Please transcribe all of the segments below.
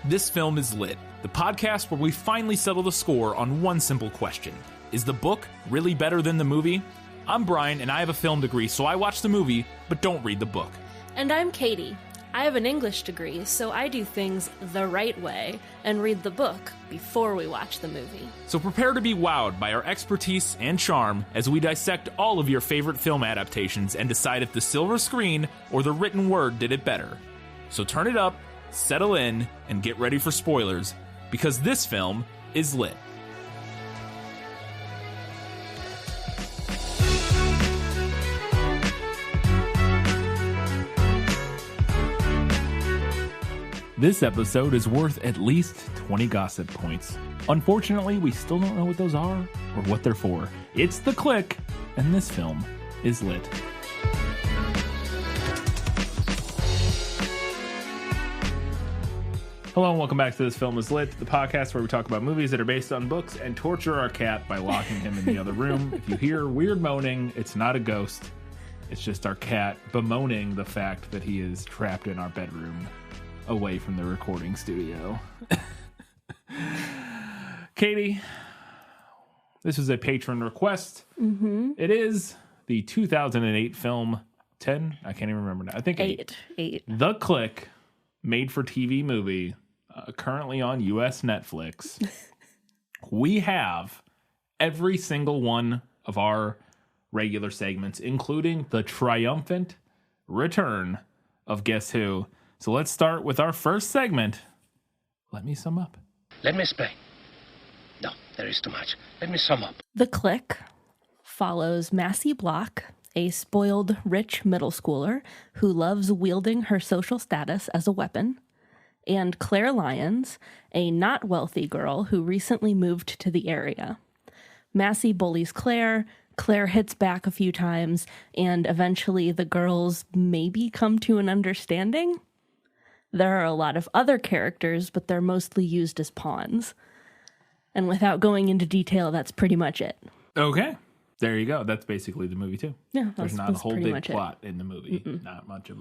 This Film is Lit, the podcast where we finally settle the score on one simple question. Is the book really better than the movie? I'm Brian, and I have a film degree, so I watch the movie, but don't read the book. And I'm Katie. I have an English degree, so I do things the right way and read the book before we watch the movie. So prepare to be wowed by our expertise and charm as we dissect all of your favorite film adaptations and decide if the silver screen or the written word did it better. So turn it up, settle in, and get ready for spoilers, because this film is lit. This episode is worth at least 20 gossip points. Unfortunately, we still don't know what those are or what they're for. It's the Clique, and this film is lit. Hello and welcome back to This Film is Lit, the podcast where we talk about movies that are based on books and torture our cat by locking him in the other room. If you hear weird moaning, it's not a ghost. It's just our cat bemoaning the fact that he is trapped in our bedroom away from the recording studio. Katie, this is a patron request. Mm-hmm. It is the 2008 film 10. I can't even remember now. I think 8. The Clique, made for TV movie, currently on US Netflix. We have every single one of our regular segments, including the triumphant return of Guess Who. So let's start with our first segment. Let me sum up. Let me explain. No, there is too much. Let me sum up. The Clique follows Massey Block, a spoiled rich middle schooler who loves wielding her social status as a weapon, and Claire Lyons, a not wealthy girl who recently moved to the area. Massey bullies Claire hits back a few times, and eventually the girls maybe come to an understanding. There are a lot of other characters, but they're mostly used as pawns. And without going into detail, that's pretty much it. Okay. There you go. That's basically the movie, too. Yeah, there's not a whole big plot in the movie. Mm-mm. Not much of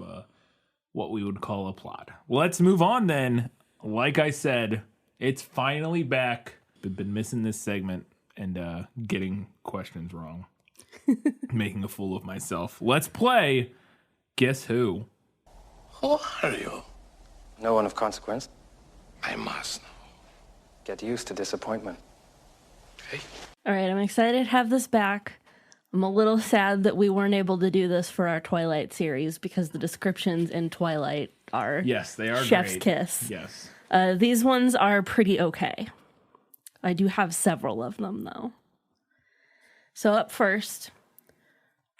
what we would call a plot. Well, let's move on then. Like I said, it's finally back. I've been missing this segment and getting questions wrong. Making a fool of myself. Let's play Guess Who? Who are you? No one of consequence. I must know. Get used to disappointment. Okay. All right, I'm excited to have this back. I'm a little sad that we weren't able to do this for our Twilight series because the descriptions in Twilight are they are chef's great. Kiss. Yes. These ones are pretty okay. I do have several of them, though. So up first,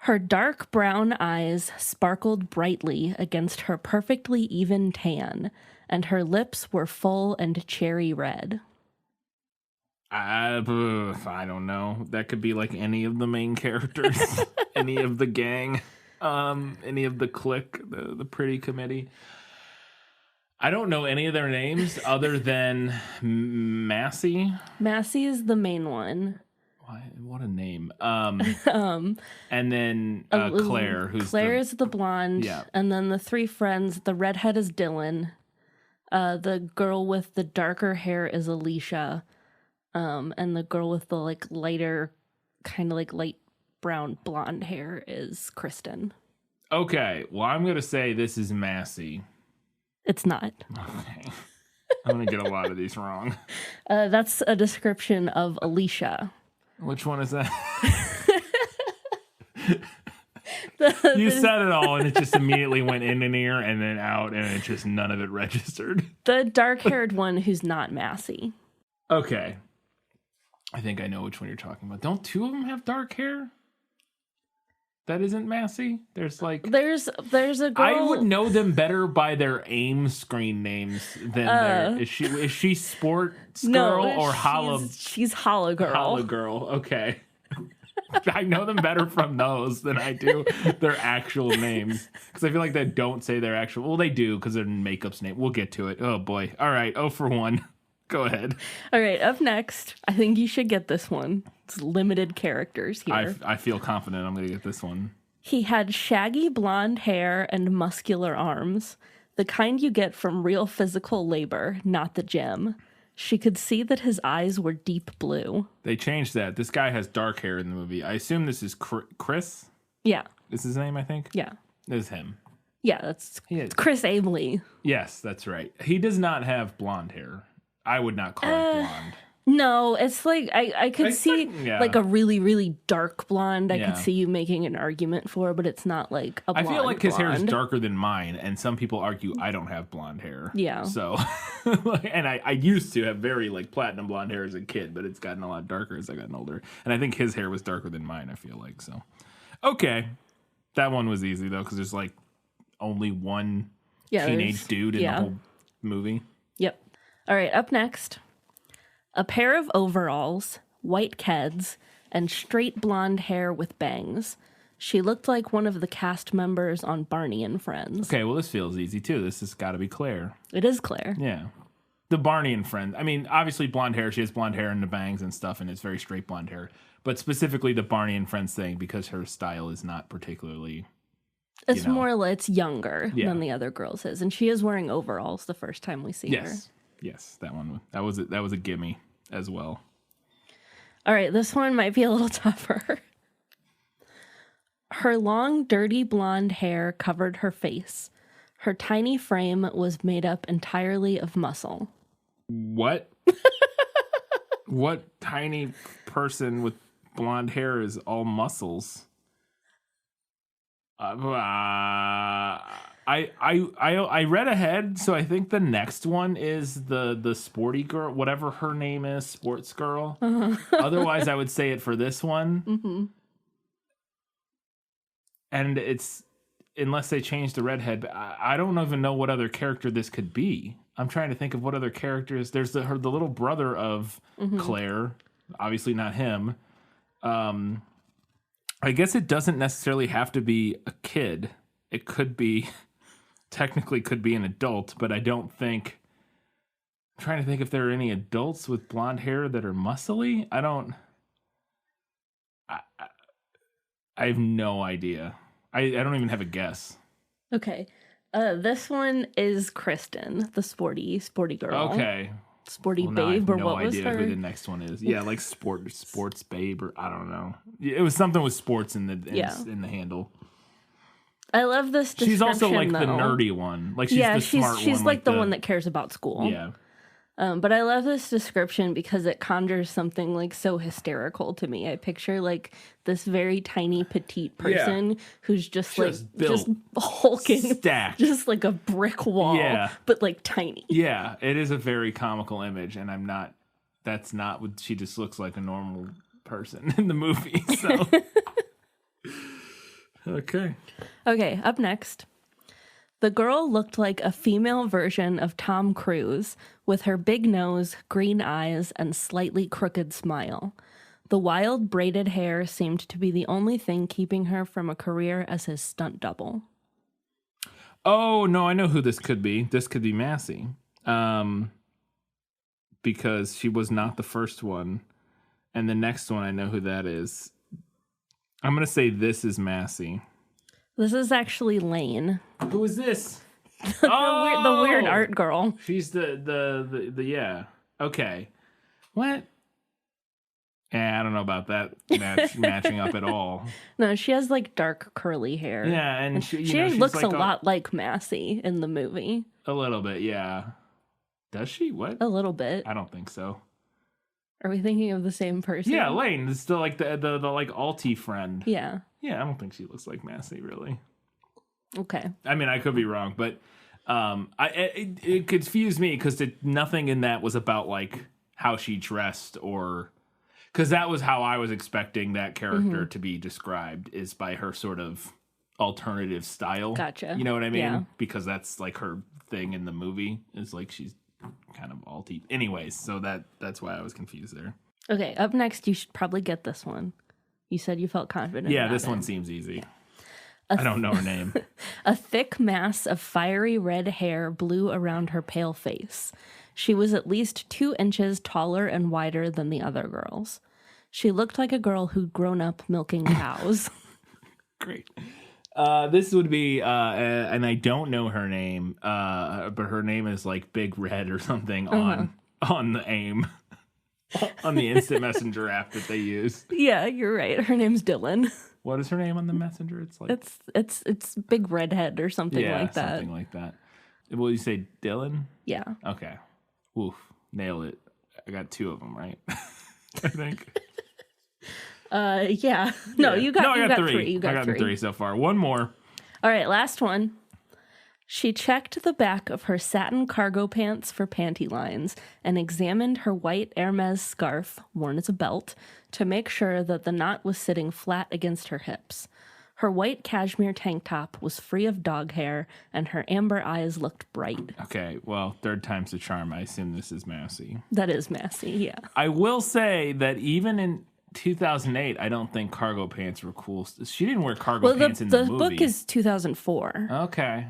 her dark brown eyes sparkled brightly against her perfectly even tan, and her lips were full and cherry red. I don't know. That could be like any of the main characters, any of the gang, any of the clique, the pretty committee. I don't know any of their names other than Massey. Massey is the main one. What a name. And then Claire, who's Claire is the blonde. Yeah. And then the three friends, the redhead is Dylan. The girl with the darker hair is Alicia. And the girl with the lighter, kind of light brown blonde hair is Kristen. Okay, well, I'm going to say this is Massey. It's not. Okay. I'm going to get a lot of these wrong. That's a description of Alicia. Which one is that? You said it all, and it just immediately went in an ear and then out, and it just none of it registered. The dark-haired one who's not Massey. Okay. I think I know which one you're talking about. Don't two of them have dark hair? That isn't Massey? There's a girl. I would know them better by their AIM screen names than their. Is she Sports Girl or Hollow? She's Hollow Girl. Hollow Girl. Okay. I know them better from those than I do their actual names, because I feel like they don't say their actual. Well, they do because their makeup's name. We'll get to it. Oh boy. All right. 0 for 1. Go ahead. All right, up next, I think you should get this one. It's limited characters here. I feel confident I'm going to get this one. He had shaggy blonde hair and muscular arms. The kind you get from real physical labor, not the gym. She could see that his eyes were deep blue. They changed that. This guy has dark hair in the movie. I assume this is Chris? Yeah. Is his name, I think? Yeah. This is him. Yeah, that's Chris Ameley. Yes, that's right. He does not have blonde hair. I would not call it blonde. No, it's like I could see like a really, really dark blonde. I could see you making an argument for, but it's not like a blonde. I feel like his hair is darker than mine, and some people argue I don't have blonde hair. Yeah. So, and I used to have very like platinum blonde hair as a kid, but it's gotten a lot darker as I've gotten older. And I think his hair was darker than mine, I feel like. So, okay. That one was easy, though, because there's like only one teenage dude in the whole movie. Yep. All right, up next. A pair of overalls, white keds, and straight blonde hair with bangs. She looked like one of the cast members on Barney and Friends. Okay, well, this feels easy, too. This has got to be Claire. It is Claire. Yeah. The Barney and Friends. I mean, obviously blonde hair. She has blonde hair and the bangs and stuff, and it's very straight blonde hair. But specifically the Barney and Friends thing, because her style is not particularly... It's more, it's younger than the other girls is. And she is wearing overalls the first time we see her. Yes, that one. That was a gimme as well. All right, this one might be a little tougher. Her long, dirty blonde hair covered her face. Her tiny frame was made up entirely of muscle. What? What tiny person with blonde hair is all muscles? I read ahead, so I think the next one is the sporty girl, whatever her name is, sports girl. Otherwise, I would say it for this one. Mm-hmm. And it's, unless they change the redhead, but I don't even know what other character this could be. I'm trying to think of what other characters. There's the little brother of Claire, obviously not him. I guess it doesn't necessarily have to be a kid. It could be, technically could be an adult, but I don't think, I'm trying to think if there are any adults with blonde hair that are muscly. I have no idea. I don't even have a guess. Okay. This one is Kristen, the sporty girl. Okay. Sporty babe, or what was her? No idea who the next one is. Yeah, like sports babe, or I don't know. It was something with sports in the handle. I love this description. She's also like the nerdy one. Like she's the smart one. She's like the one that cares about school. Yeah. But I love this description because it conjures something like so hysterical to me. I picture like this very tiny petite person who's just hulking, stacked, just like a brick wall, but like tiny. Yeah, it is a very comical image, and that's not what she just looks like, a normal person in the movie. So Okay, up next. The girl looked like a female version of Tom Cruise, with her big nose, green eyes, and slightly crooked smile. The wild braided hair seemed to be the only thing keeping her from a career as his stunt double. Oh, no, I know who this could be. This could be Massey. Because she was not the first one. And the next one, I know who that is. I'm going to say this is Massey. This is actually Lane. Who is this? The weird art girl. She's the yeah. Okay. What? Yeah, I don't know about that matching up at all. No, she has like dark curly hair. Yeah, and she looks like a lot like Massey in the movie. A little bit, yeah. Does she? What? A little bit. I don't think so. Are we thinking of the same person? Yeah, Lane. It's still like the like alty friend. Yeah. Yeah, I don't think she looks like Massey, really. Okay. I mean, I could be wrong, but it confused me because nothing in that was about like how she dressed, or because that was how I was expecting that character to be described, is by her sort of alternative style. Gotcha. You know what I mean? Yeah. Because that's like her thing in the movie, is like she's kind of alty. Anyways, so that's why I was confused there. Okay, up next, you should probably get this one. You said you felt confident. Yeah, this one seems easy. I don't know her name. A thick mass of fiery red hair blew around her pale face. She was at least 2 inches taller and wider than the other girls. She looked like a girl who'd grown up milking cows. Great. This would be, and I don't know her name, but her name is like Big Red or something on the AIM, on the instant messenger app that they use. Yeah, you're right. Her name's Dylan. What is her name on the messenger? It's like it's Big Redhead or something like that. Something like that. Will you say Dylan? Yeah. Okay. Oof, nailed it. I got 2 of them right. I think. Yeah. No, yeah. you got. I got 3. You got I got 3 so far. One more. All right, last one. She checked the back of her satin cargo pants for panty lines and examined her white Hermes scarf, worn as a belt, to make sure that the knot was sitting flat against her hips. Her white cashmere tank top was free of dog hair, and her amber eyes looked bright. Okay, well, 3rd time's the charm. I assume this is Massey. That is Massey, yeah. I will say that even in 2008, I don't think cargo pants were cool. She didn't wear cargo pants in the movie. The book is 2004. Okay.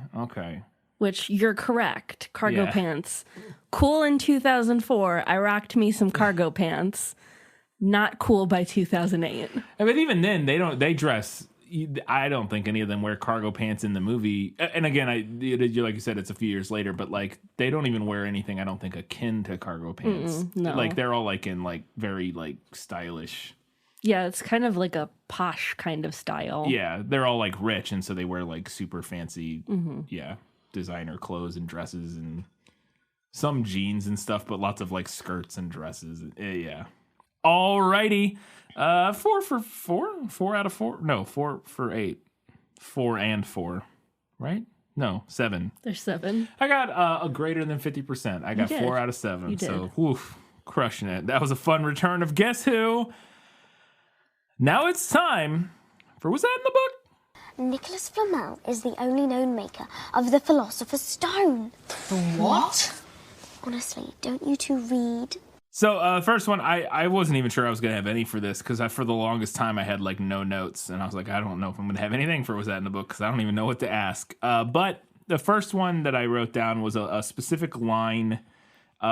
Which, you're correct. Cargo pants. Cool in 2004. I rocked me some cargo pants. Not cool by 2008. But even then, they dress... I don't think any of them wear cargo pants in the movie. And again, like you said, it's a few years later, but like they don't even wear anything, I don't think, akin to cargo pants. No. Like they're all like in like very like stylish. Yeah, it's kind of like a posh kind of style. Yeah, they're all like rich, and so they wear like super fancy, designer clothes and dresses and some jeans and stuff, but lots of like skirts and dresses. Yeah. Alrighty. 4 for 4? 4 out of 4? No, 4 for 8. 4 and 4. Right? No, 7. There's 7. I got a greater than 50%. I got 4 out of 7. You did. So, woof, crushing it. That was a fun return of Guess Who. Now it's time for Was That in the Book? Nicholas Flamel is the only known maker of the Philosopher's Stone. The what? Honestly, don't you two read? So, first one, I wasn't even sure I was going to have any for this because for the longest time I had like no notes. And I was like, I don't know if I'm going to have anything for Was That in the Book because I don't even know what to ask. But the first one that I wrote down was a specific line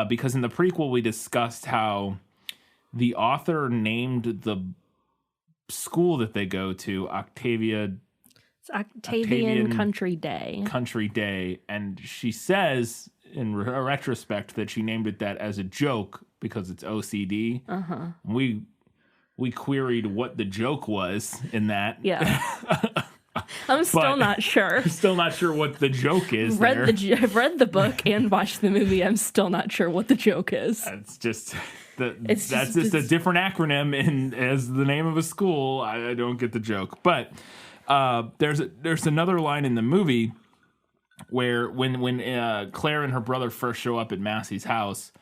because in the prequel we discussed how the author named the school that they go to Octavian Country Day. Country Day. And she says in retrospect that she named it that as a joke because it's OCD. We queried what the joke was in that. Yeah. I'm still not sure. Still not sure what the joke is. I've read the book and watched the movie. I'm still not sure what the joke is. It's just that's just a different acronym as the name of a school. I don't get the joke. But there's another line in the movie where when Claire and her brother first show up at Massey's house,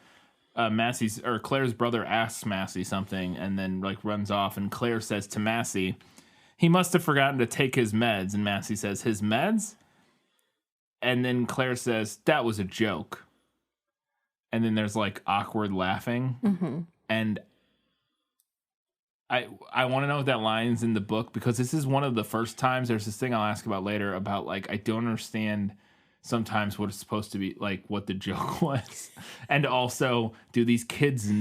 Claire's brother asks Massey something and then like runs off, and Claire says to Massey, he must have forgotten to take his meds, and Massey says, his meds? And then Claire says, that was a joke. And then there's like awkward laughing. And I want to know if that line's in the book because this is one of the first times. There's this thing I'll ask about later about like I don't understand sometimes what it's supposed to be, like what the joke was. And also, do these kids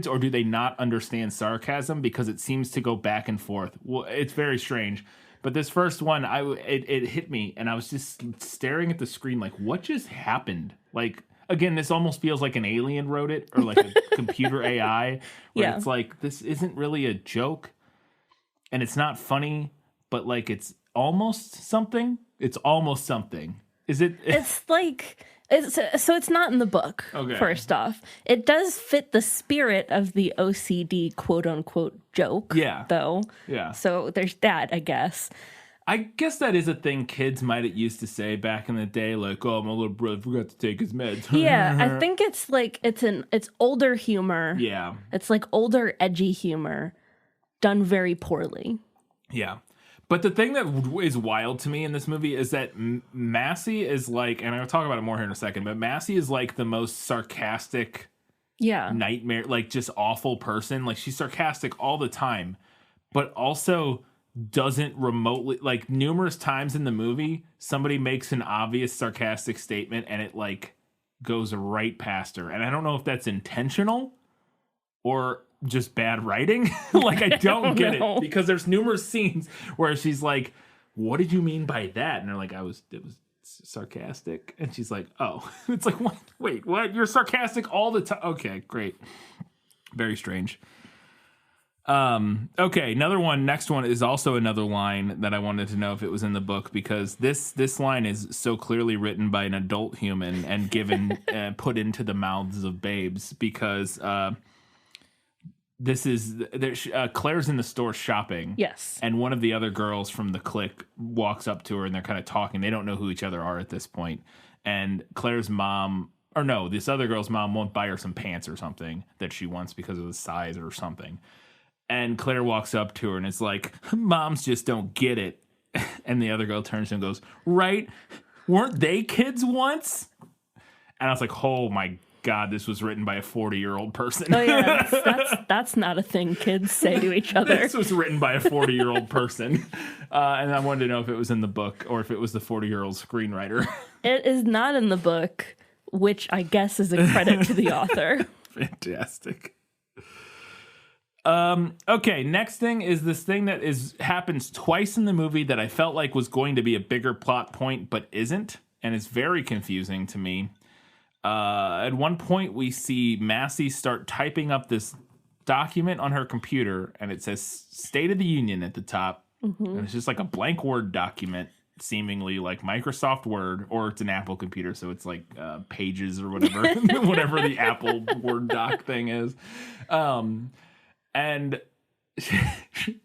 or do they not understand sarcasm? Because it seems to go back and forth. Well, it's very strange. But this first one, it hit me, and I was just staring at the screen like, what just happened? Like, again, this almost feels like an alien wrote it, or like a computer AI, where it's like, this isn't really a joke, and it's not funny, but like it's almost something. It's almost something. Is it? It's like... So it's not in the book, first off. It does fit the spirit of the OCD quote-unquote joke, though. Yeah. So there's that, I guess. I guess that is a thing kids might have used to say back in the day, like, oh, my little brother forgot to take his meds. Yeah, I think it's like, it's older humor. Yeah. It's like older, edgy humor done very poorly. Yeah. But the thing that is wild to me in this movie is that Massey is like, and I'll talk about it more here in a second, but Massey is like the most sarcastic, nightmare, like just awful person. Like she's sarcastic all the time, but also doesn't remotely, like numerous times in the movie, somebody makes an obvious sarcastic statement and it like goes right past her. And I don't know if that's intentional or just bad writing. Like I don't get it because there's numerous scenes where she's like what did you mean by that? And they're like, it was sarcastic. And she's like, oh. It's like, what? Wait, what? You're sarcastic all the time? Okay, great. Very strange. Okay, next one is also another line that I wanted to know if it was in the book, because this line is so clearly written by an adult human and given put into the mouths of babes, because Claire's in the store shopping. Yes. And one of the other girls from the clique walks up to her and they're kind of talking. They don't know who each other are at this point. And Claire's mom, or no, this other girl's mom won't buy her some pants or something that she wants because of the size or something. And Claire walks up to her and it's like, moms just don't get it. And the other girl turns and goes, right? Weren't they kids once? And I was like, oh my God, this was written by a 40-year-old person. Oh yeah, that's not a thing kids say to each other. This was written by a 40-year-old person. And I wanted to know if it was in the book or if it was the 40-year-old screenwriter. It is not in the book, which I guess is a credit to the author. Fantastic. Okay, next thing is this thing that happens twice in the movie that I felt like was going to be a bigger plot point, but isn't, and it's very confusing to me. At one point, we see Massey start typing up this document on her computer, and it says State of the Union at the top, and it's just like a blank Word document, seemingly like Microsoft Word, or it's an Apple computer, so it's like Pages or whatever, whatever the Apple Word doc thing is. And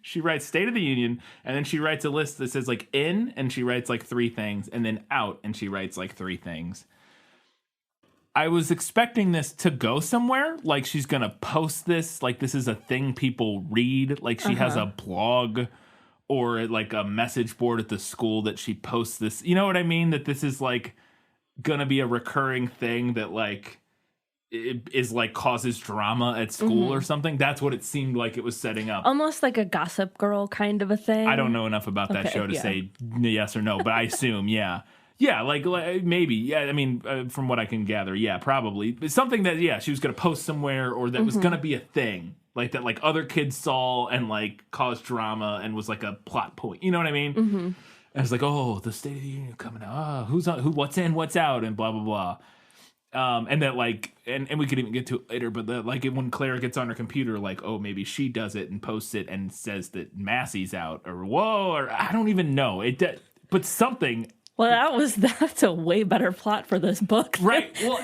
she writes State of the Union, and then she writes a list that says like in, and she writes like 3 things, and then out, and she writes like 3 things. I was expecting this to go somewhere, like she's gonna post this, like this is a thing people read, like she has a blog or like a message board at the school that she posts this. You know what I mean? That this is like gonna be a recurring thing that like it is like causes drama at school or something. That's what it seemed like it was setting up. Almost like a Gossip Girl kind of a thing. I don't know enough about that show to say yes or no, but I assume, yeah. Yeah, like maybe. Yeah, I mean, from what I can gather, yeah, probably. It's something that, yeah, she was going to post somewhere or that was going to be a thing. Like that like other kids saw and like caused drama and was like a plot point. You know what I mean? And it's like, oh, the State of the Union coming out. Oh, what's in, what's out, and blah, blah, blah. And that like, and we could even get to it later, but like when Claire gets on her computer, like, oh, maybe she does it and posts it and says that Massey's out or whoa, or I don't even know. But something. Well, that's a way better plot for this book. Right. Well,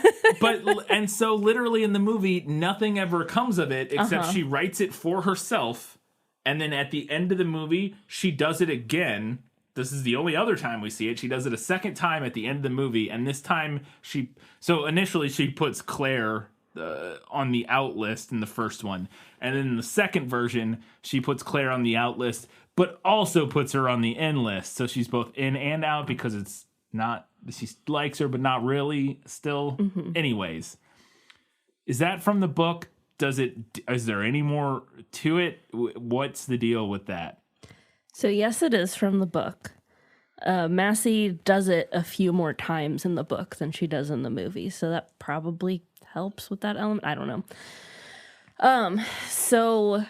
and so literally in the movie, nothing ever comes of it except she writes it for herself. And then at the end of the movie, she does it again. This is the only other time we see it. She does it a second time at the end of the movie. And this time so initially she puts Claire on the out list in the first one. And then in the second version, she puts Claire on the out list, but also puts her on the in list. So she's both in and out because it's not, she likes her, but not really still. Anyways, is that from the book? Is there any more to it? What's the deal with that? So yes, it is from the book. Massey does it a few more times in the book than she does in the movie. So that probably helps with that element. I don't know. So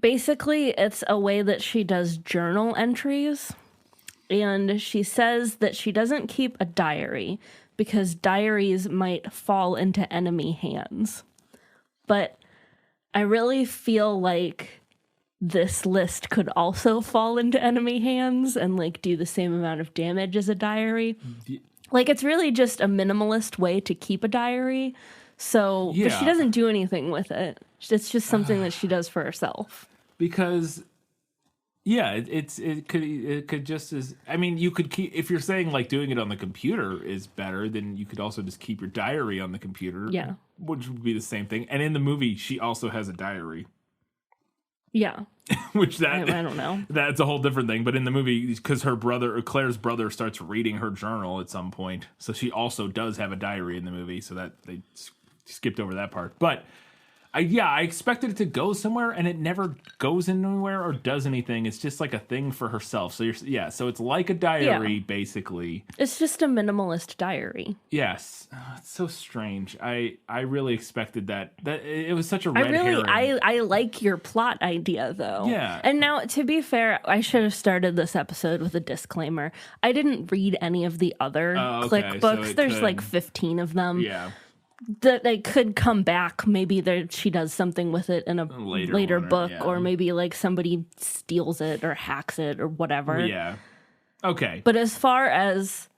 basically it's a way that she does journal entries. And she says that she doesn't keep a diary because diaries might fall into enemy hands. But I really feel like this list could also fall into enemy hands and like do the same amount of damage as a diary. Like it's really just a minimalist way to keep a diary. So but she doesn't do anything with it. It's just something that she does for herself. Because it could just as, I mean, you could keep, if you're saying like doing it on the computer is better, then you could also just keep your diary on the computer. Yeah. Which would be the same thing. And in the movie, she also has a diary. Yeah. Which I don't know. That's a whole different thing. But in the movie, because her brother, or Claire's brother, starts reading her journal at some point. So she also does have a diary in the movie. So that they skipped over that part. But I expected it to go somewhere, and it never goes anywhere or does anything. It's just like a thing for herself. So so it's like a diary, basically. It's just a minimalist diary. Yes, it's so strange. I really expected that. It was such a red herring. I like your plot idea though. Yeah. And now, to be fair, I should have started this episode with a disclaimer. I didn't read any of the other Clique books. There's like 15 of them. Yeah. That they could come back. Maybe she does something with it in a later book, or maybe like somebody steals it or hacks it or whatever. Yeah. Okay. But as far as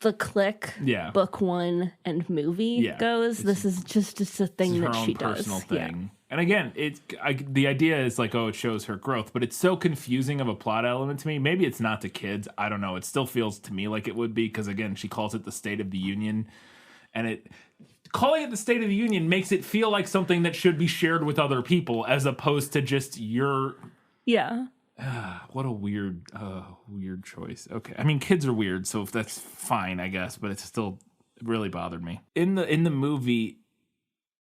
the Clique book 1 and movie goes, this is just a thing that she does. Personal thing. And again, the idea is like, it shows her growth, but it's so confusing of a plot element to me. Maybe it's not to kids. I don't know. It still feels to me like it would be, because again, she calls it the State of the Union, and calling it the State of the Union makes it feel like something that should be shared with other people, as opposed to just your... Yeah. What a weird choice. Okay. I mean, kids are weird, so if that's fine, I guess, but it still really bothered me. In the movie,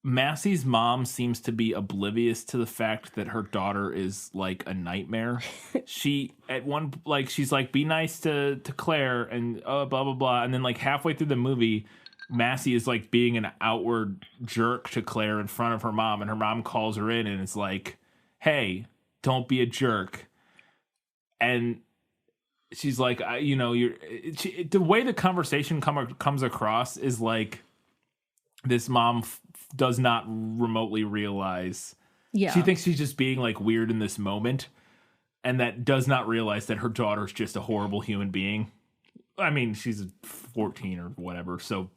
Massey's mom seems to be oblivious to the fact that her daughter is like a nightmare. She's like, be nice to Claire and blah, blah, blah. And then like halfway through the movie, Massey is like being an outward jerk to Claire in front of her mom, and her mom calls her in and it's like, hey, don't be a jerk. And she's like, the way the conversation comes across is like this mom does not remotely realize. Yeah. She thinks she's just being like weird in this moment, and that does not realize that her daughter's just a horrible human being. I mean, she's 14 or whatever, so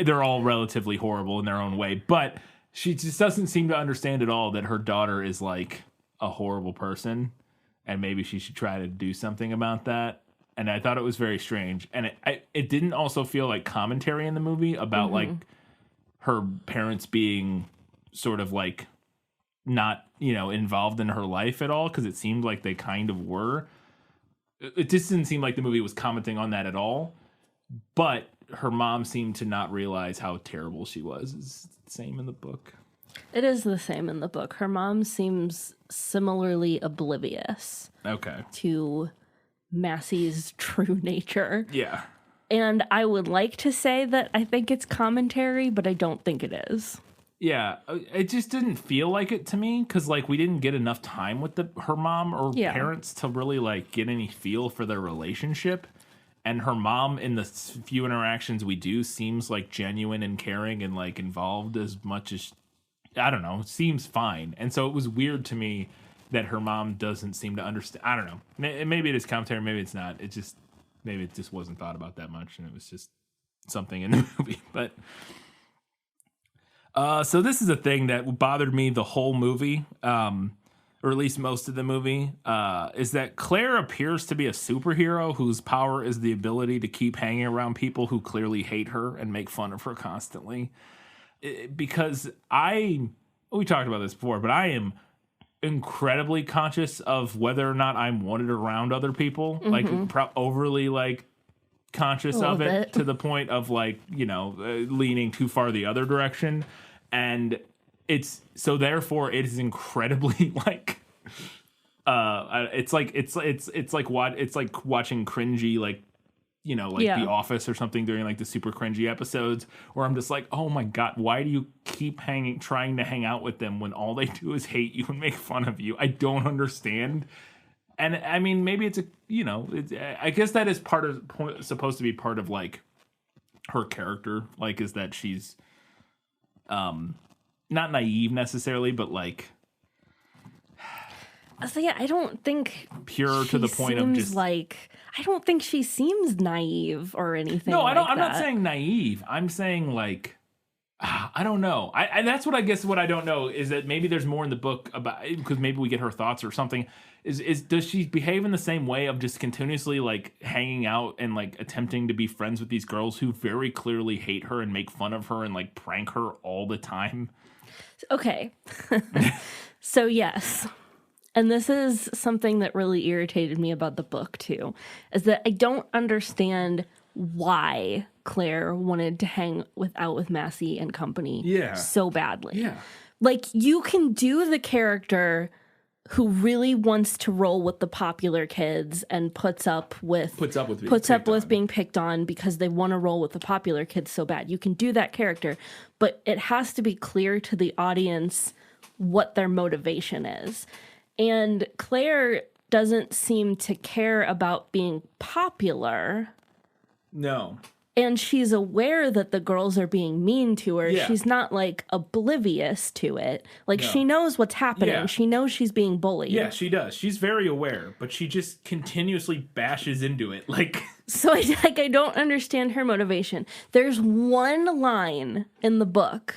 they're all relatively horrible in their own way, but she just doesn't seem to understand at all that her daughter is like a horrible person, and maybe she should try to do something about that. And I thought it was very strange, and it didn't also feel like commentary in the movie about like her parents being sort of like not involved in her life at all, because it seemed like they kind of were. It just didn't seem like the movie was commenting on that at all, but her mom seemed to not realize how terrible she was. It's the same in the book. It is the same in the book. Her mom seems similarly oblivious to Massey's true nature. Yeah. And I would like to say that I think it's commentary, but I don't think it is. Yeah, it just didn't feel like it to me, because like we didn't get enough time with her mom or parents to really like get any feel for their relationship. And her mom, in the few interactions we do, seems like genuine and caring and like involved as much as, I don't know, seems fine. And so it was weird to me that her mom doesn't seem to understand. I don't know. Maybe it is commentary, maybe it's not. Maybe it just wasn't thought about that much, and it was just something in the movie. But so this is a thing that bothered me the whole movie, or at least most of the movie, is that Claire appears to be a superhero whose power is the ability to keep hanging around people who clearly hate her and make fun of her constantly. Because we talked about this before, but I am incredibly conscious of whether or not I'm wanted around other people, like overly like conscious of it to the point of like, leaning too far the other direction. And it's so therefore it is incredibly like it's like watching cringy like The Office or something during like the super cringy episodes, where I'm just like, oh my god, why do you keep trying to hang out with them when all they do is hate you and make fun of you? I don't understand. And I mean, maybe it's I guess that is supposed to be part of like her character, like, is that she's not naive necessarily, but like, so yeah, I don't think pure to the point of just like, I don't think she seems naive or anything. No, I'm not saying naive. I'm saying like, I don't know. I that's what I guess what I don't know is that maybe there's more in the book about, because maybe we get her thoughts or something. Is does she behave in the same way of just continuously like hanging out and like attempting to be friends with these girls who very clearly hate her and make fun of her and like prank her all the time? Okay. So yes. And this is something that really irritated me about the book too, is that I don't understand why Claire wanted to hang out with Massey and company so badly. Yeah. Like, you can do the character who really wants to roll with the popular kids and puts up with being picked on because they want to roll with the popular kids so bad. You can do that character, but it has to be clear to the audience what their motivation is. And Claire doesn't seem to care about being popular. No. And she's aware that the girls are being mean to her. Yeah. She's not, like, oblivious to it. Like, she knows what's happening. Yeah. She knows she's being bullied. Yeah, she does. She's very aware, but she just continuously bashes into it. Like, so, I don't understand her motivation. There's one line in the book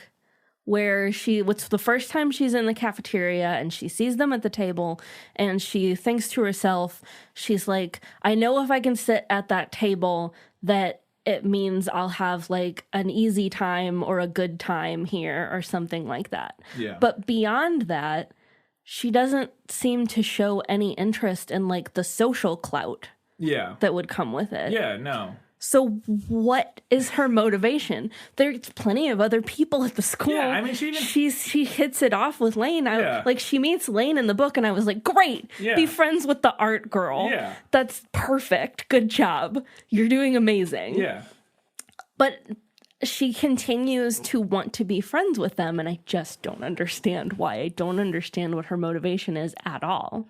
where what's the first time she's in the cafeteria and she sees them at the table and she thinks to herself, she's like, I know if I can sit at that table that it means I'll have, like, an easy time or a good time here or something like that. Yeah. But beyond that, she doesn't seem to show any interest in, like, the social clout that would come with it. Yeah, no. So what is her motivation? There's plenty of other people at the school. Yeah, I mean, she hits it off with Lane. Like, she meets Lane in the book, and I was like, great, be friends with the art girl. Yeah. That's perfect. Good job. You're doing amazing. Yeah. But she continues to want to be friends with them, and I just don't understand why. I don't understand what her motivation is at all.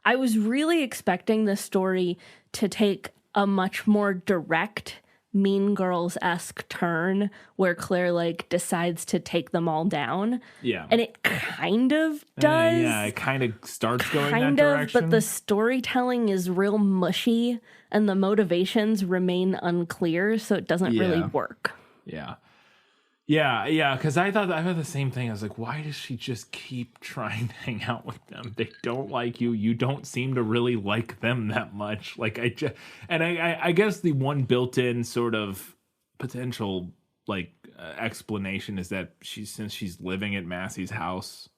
I was really expecting this story to take a much more direct Mean Girls-esque turn where Claire, like, decides to take them all down. Yeah. And it kind of does. Yeah, it kind of starts going that direction. But the storytelling is real mushy and the motivations remain unclear, so it doesn't really work. Yeah. Yeah, because I thought the same thing. I was like, why does she just keep trying to hang out with them? They don't like you. You don't seem to really like them that much. Like, I guess the one built-in sort of potential, like, explanation is that since she's living at Massey's house.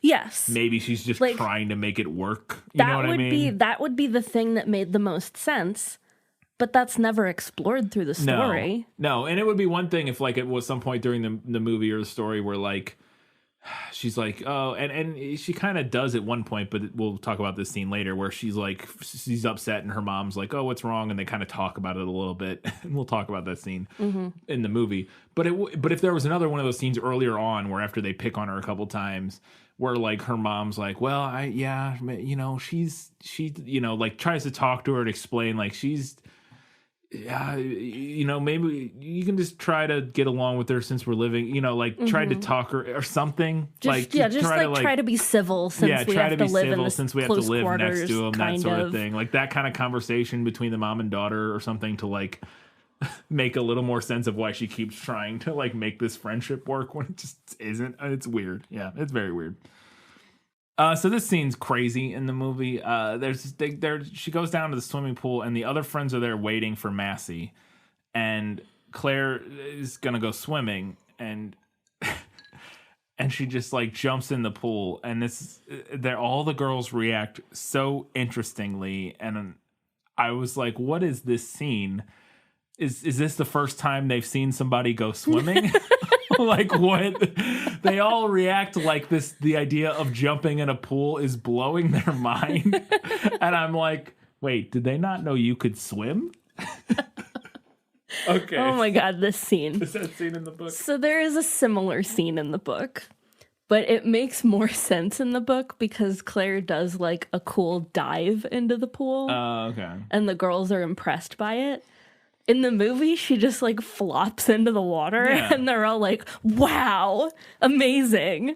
Yes. Maybe she's just, like, trying to make it work. You know what I mean? That would be the thing that made the most sense. But that's never explored through the story. No, and it would be one thing if, like, it was some point during the movie or the story where, like, she's like, oh, and she kind of does at one point, but we'll talk about this scene later, where she's like, she's upset and her mom's like, oh, what's wrong? And they kind of talk about it a little bit. And we'll talk about that scene in the movie. But if there was another one of those scenes earlier on where after they pick on her a couple times, where, like, her mom's like, well, she like, tries to talk to her and explain, like, maybe you can just try to get along with her since we're living, like, try to talk her or something. Try to be civil since we have to live in this since we have to live next to them, that sort of thing. Like, that kind of conversation between the mom and daughter or something to, like, make a little more sense of why she keeps trying to, like, make this friendship work when it just isn't. It's weird. Yeah, it's very weird. So this scene's crazy in the movie. She goes down to the swimming pool, and the other friends are there waiting for Massey, and Claire is gonna go swimming, and she just, like, jumps in the pool, and all the girls react so interestingly, and I was like, what is this scene? Is this the first time they've seen somebody go swimming? Like, what? They all react like the idea of jumping in a pool is blowing their mind. And I'm like, wait, did they not know you could swim? Okay. Oh my God, this scene. Is that scene in the book? So there is a similar scene in the book, but it makes more sense in the book because Claire does, like, a cool dive into the pool. Oh, okay. And the girls are impressed by it. In the movie, she just, like, flops into the water, and they're all like, wow, amazing.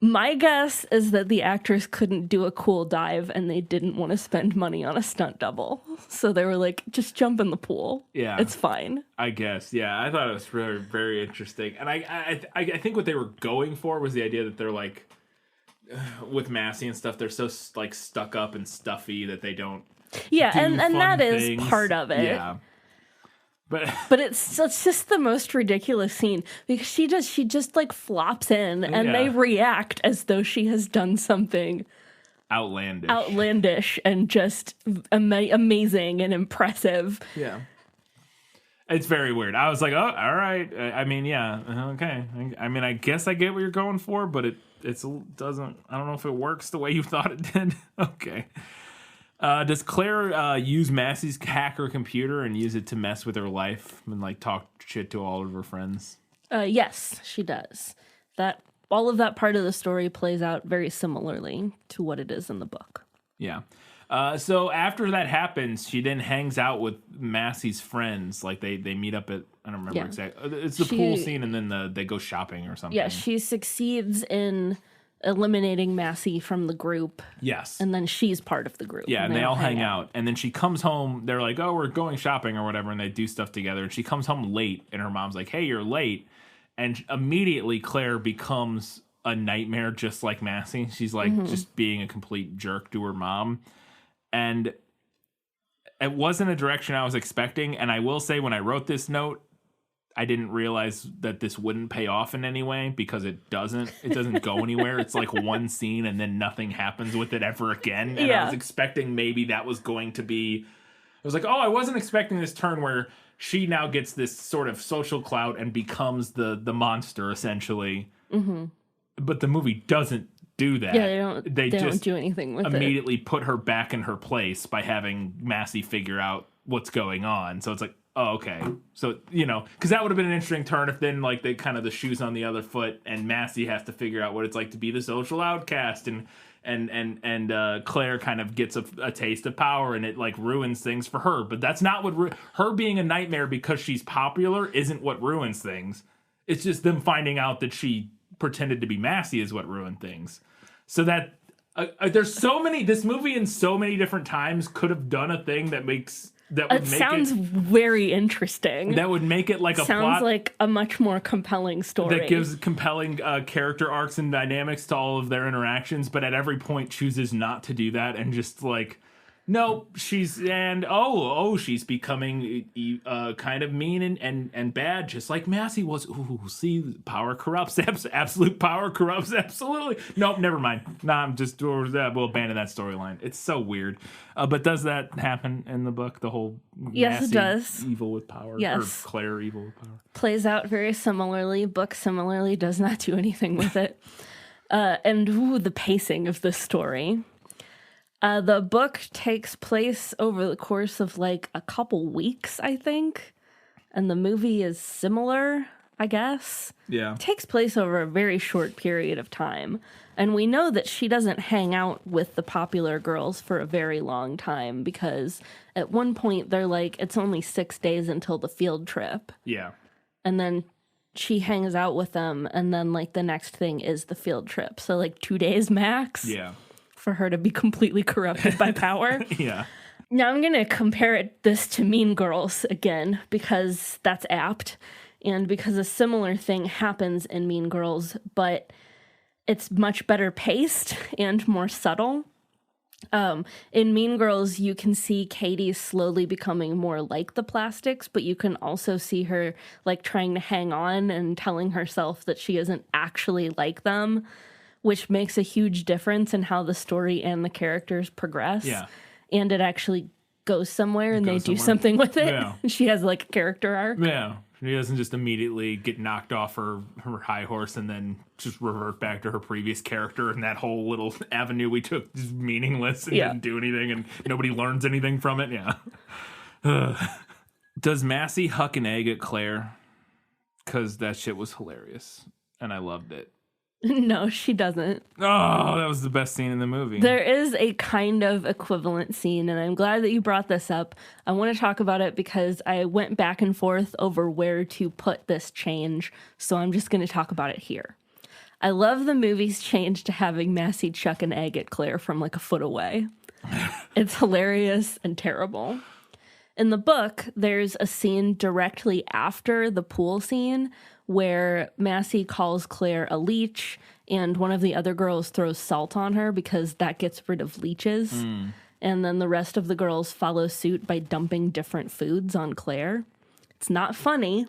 My guess is that the actress couldn't do a cool dive, and they didn't want to spend money on a stunt double. So they were like, just jump in the pool. Yeah. It's fine. I guess, yeah. I thought it was very, very interesting. And I think what they were going for was the idea that they're, like, with Massey and stuff, they're so, like, stuck up and stuffy that they don't. Yeah, and that is part of it. Yeah. But it's just the most ridiculous scene because she just like flops in and they react as though she has done something outlandish and just amazing and impressive. Yeah. It's very weird. I was like, oh, all right. I mean, yeah, okay. I mean, I guess I get what you're going for, but it doesn't. I don't know if it works the way you thought it did. Okay. Does Claire use Massey's hacker computer and use it to mess with her life and like talk shit to all of her friends? Yes, she does. All of that part of the story plays out very similarly to what it is in the book. Yeah. So after that happens, she then hangs out with Massey's friends. Like they meet up at, I don't remember exactly. It's the pool scene, and then they go shopping or something. Yeah, she succeeds in eliminating Massey from the group. Yes. And then she's part of the group. Yeah, and they all hang out. And then she comes home. They're like, oh, we're going shopping or whatever, and they do stuff together. And she comes home late, and her mom's like, hey, you're late. And immediately Claire becomes a nightmare just like Massey. She's like just being a complete jerk to her mom. And it wasn't a direction I was expecting. And I will say, when I wrote this note, I didn't realize that this wouldn't pay off in any way, because it doesn't go anywhere. It's like one scene and then nothing happens with it ever again. And I was expecting maybe that was going to be, I was like, oh, I wasn't expecting this turn where she now gets this sort of social clout and becomes the monster essentially. Mm-hmm. But the movie doesn't do that. Yeah, they just don't do anything with immediately put her back in her place by having Massey figure out what's going on. So it's like, oh, okay. So, because that would have been an interesting turn if then, like, they kind of the shoes on the other foot and Massey has to figure out what it's like to be the social outcast, and Claire kind of gets a taste of power, and it, like, ruins things for her. But that's not what... her being a nightmare because she's popular isn't what ruins things. It's just them finding out that she pretended to be Massey is what ruined things. So that... there's so many... This movie in so many different times could have done a thing that makes... It sounds very interesting. That would make it like a sounds plot like a much more compelling story. That gives compelling character arcs and dynamics to all of their interactions, but at every point chooses not to do that and just like, nope, she's becoming kind of mean and bad, just like Massey was. Ooh, see, power corrupts. Absolute power corrupts. Absolutely. Nope, never mind. Nah, we'll abandon that storyline. It's so weird. But does that happen in the book? The whole Massey, it does. Evil with power? Yes. Or Claire evil with power? Plays out very similarly. Book similarly does not do anything with it. And the pacing of this story. The book takes place over the course of like a couple weeks, I think. And the movie is similar, I guess. Yeah. It takes place over a very short period of time. And we know that she doesn't hang out with the popular girls for a very long time, because at one point they're like, it's only 6 days until the field trip. Yeah. And then she hangs out with them, and then like the next thing is the field trip. So like 2 days max. Yeah. For her to be completely corrupted by power. Yeah. Now I'm going to compare this to Mean Girls again, because that's apt, and because a similar thing happens in Mean Girls, but it's much better paced and more subtle. In Mean Girls, you can see Katie slowly becoming more like the plastics, but you can also see her like trying to hang on and telling herself that she isn't actually like them, which makes a huge difference in how the story and the characters progress. Yeah. And it actually goes somewhere and they do something with it. Yeah. She has like a character arc. Yeah. She doesn't just immediately get knocked off her high horse and then just revert back to her previous character, and that whole little avenue we took is meaningless and didn't do anything and nobody learns anything from it. Yeah. Does Massey huck an egg at Claire? Because that shit was hilarious and I loved it. No, she doesn't. Oh, that was the best scene in the movie. There is a kind of equivalent scene, and I'm glad that you brought this up. I want to talk about it because I went back and forth over where to put this change, so I'm just going to talk about it here. I love the movie's change to having Massey chuck an egg at Claire from like a foot away. It's hilarious and terrible. In the book, there's a scene directly after the pool scene where Massey calls Claire a leech, and one of the other girls throws salt on her because that gets rid of leeches. And then the rest of the girls follow suit by dumping different foods on Claire. It's not funny,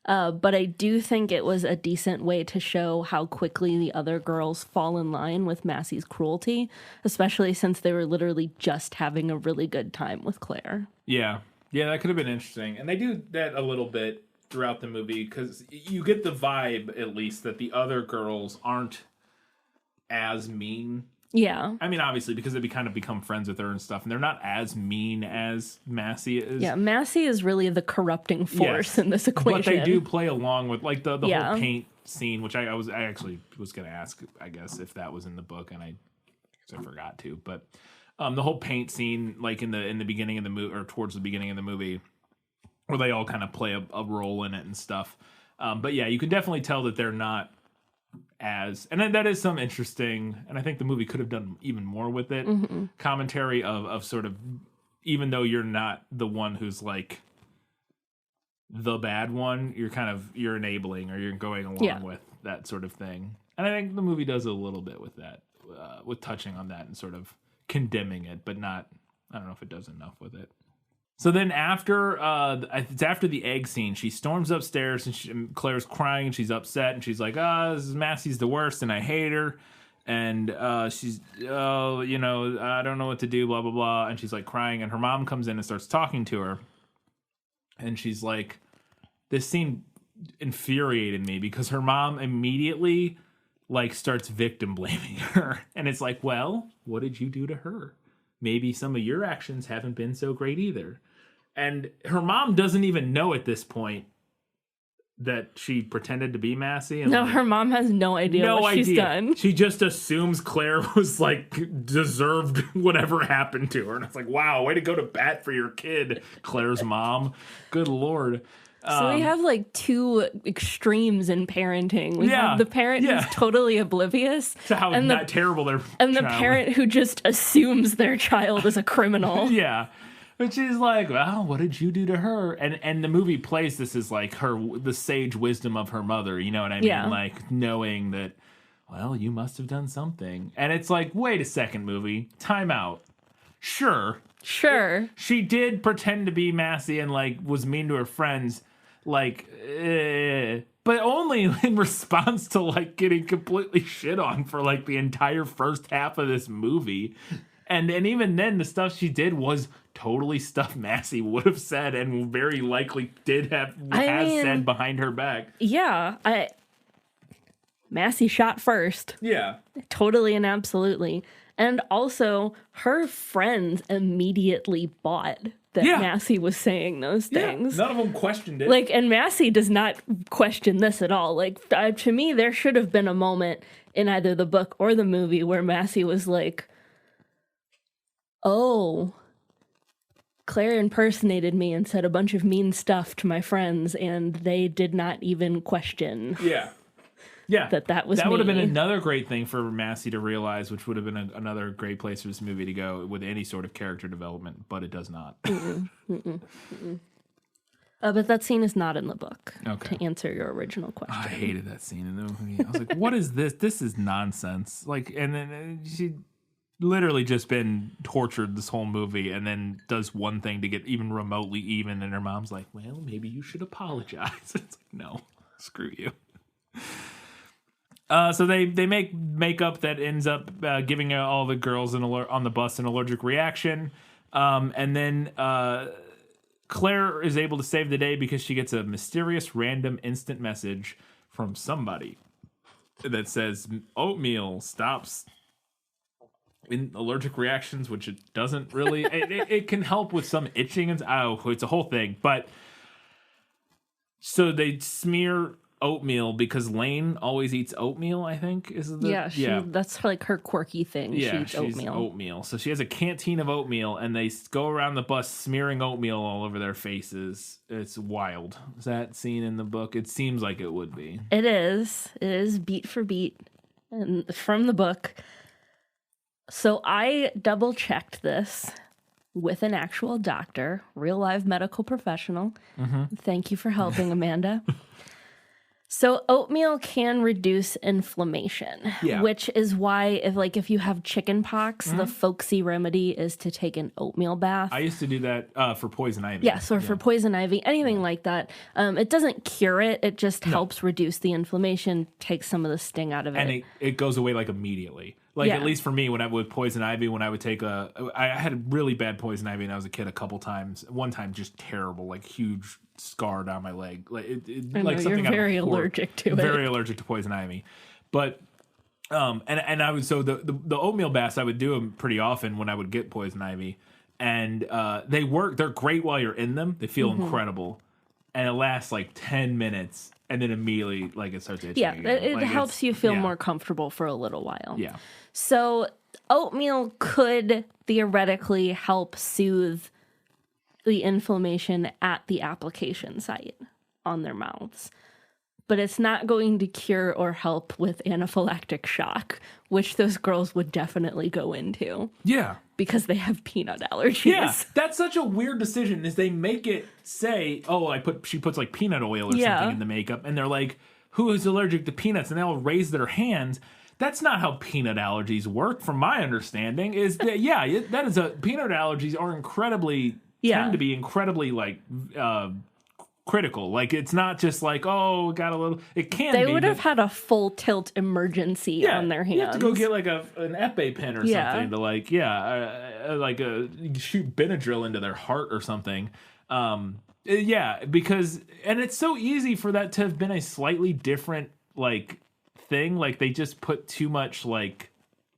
but I do think it was a decent way to show how quickly the other girls fall in line with Massey's cruelty, especially since they were literally just having a really good time with Claire. Yeah. Yeah, that could have been interesting. And they do that a little bit throughout the movie because you get the vibe, at least, that the other girls aren't as mean. Yeah. I mean, obviously, because they kind of become friends with her and stuff, and they're not as mean as Massey is. Yeah, Massey is really the corrupting force in this equation. But they do play along with, like, the whole paint scene, which I actually was going to ask, I guess, if that was in the book, and I forgot to. But the whole paint scene, like in the beginning of the movie, or towards the beginning of the movie, where they all kind of play a role in it and stuff. But yeah, you can definitely tell that they're not as, and that is some interesting, and I think the movie could have done even more with it, commentary of sort of, even though you're not the one who's like the bad one, you're enabling, or you're going along with that sort of thing. And I think the movie does a little bit with that, with touching on that and sort of condemning it, but not, I don't know if it does enough with it. So then it's after the egg scene, she storms upstairs and Claire's crying and she's upset and she's like, this is Massey's the worst and I hate her. And she's, I don't know what to do, blah, blah, blah. And she's like crying and her mom comes in and starts talking to her. And she's like, this scene infuriated me because her mom immediately like starts victim blaming her. And it's like, well, what did you do to her? Maybe some of your actions haven't been so great either. And her mom doesn't even know at this point that she pretended to be Massey. And no, her mom has no idea what she's done. She just assumes Claire was like deserved whatever happened to her. And it's like, wow, way to go to bat for your kid, Claire's mom. Good Lord. So we have like two extremes in parenting. We have the parent who's totally oblivious to how not terrible their and the parent who just assumes their child is a criminal. Yeah. But she's like, well, what did you do to her? And the movie plays this as like the sage wisdom of her mother, you know what I mean? Yeah. Like knowing that, well, you must have done something. And it's like, wait a second, movie. Time out. Sure. She did pretend to be Massey and like was mean to her friends. Like, but only in response to like getting completely shit on for like the entire first half of this movie. And even then, the stuff she did was totally stuff Massey would have said and very likely has said behind her back. Yeah, Massey shot first. Yeah. Totally and absolutely. And also, her friends immediately bought that Massey was saying those things. None of them questioned it. Like, and Massey does not question this at all. Like, to me, there should have been a moment in either the book or the movie where Massey was like, oh, Claire impersonated me and said a bunch of mean stuff to my friends, and they did not even question. Yeah. That was that me. would have been another great thing for Massey to realize, which would have been another great place for this movie to go with any sort of character development, but it does not. But that scene is not in the book. Okay. To answer your original question, I hated that scene in the movie. I was like, "What is this? This is nonsense!" Like, and then she literally just been tortured this whole movie, and then does one thing to get even remotely even, and her mom's like, "Well, maybe you should apologize." It's like, no, screw you. So they make makeup that ends up giving all the girls on the bus an allergic reaction. And then Claire is able to save the day because she gets a mysterious random instant message from somebody that says oatmeal stops in allergic reactions, which it doesn't really. it can help with some itching and it's a whole thing. But so they smear oatmeal because Lane always eats oatmeal, I think that's like her quirky thing. Yeah, she eats oatmeal. So she has a canteen of oatmeal and they go around the bus smearing oatmeal all over their faces. It's wild. Is that scene in the book? It seems like it would be. It is beat for beat and from the book. So I double checked this with an actual doctor, real live medical professional. Mm-hmm. Thank you for helping, Amanda. So oatmeal can reduce inflammation, which is why if you have chicken pox, the folksy remedy is to take an oatmeal bath. I used to do that for poison ivy. Yeah, so for poison ivy, anything like that. It doesn't cure it. It just helps reduce the inflammation, take some of the sting out of it. And it goes away like immediately. Like, at least for me, with poison ivy, when I would take I had really bad poison ivy when I was a kid a couple times. One time, just terrible, like huge scar down my leg. Like like something. You're very allergic to it. Very allergic to poison ivy, but and I would the oatmeal baths I would do them pretty often when I would get poison ivy, and they work. They're great while you're in them. They feel incredible, and it lasts like 10 minutes. And then immediately, like, it starts itching. Yeah, it helps you feel more comfortable for a little while. Yeah. So oatmeal could theoretically help soothe the inflammation at the application site on their mouths. But it's not going to cure or help with anaphylactic shock, which those girls would definitely go into. Yeah. Because they have peanut allergies. Yeah, that's such a weird decision. Is they make it say, "Oh, she puts like peanut oil or something in the makeup," and they're like, "Who is allergic to peanuts?" And they all raise their hands. That's not how peanut allergies work, from my understanding. Is that that is peanut allergies are tend to be incredibly like critical. Like, it's not just like, oh, got a little. It can. They would have had a full tilt emergency on their hands. You have to go get like an EpiPen or something to like shoot Benadryl into their heart or something. Because it's so easy for that to have been a slightly different like thing. Like, they just put too much like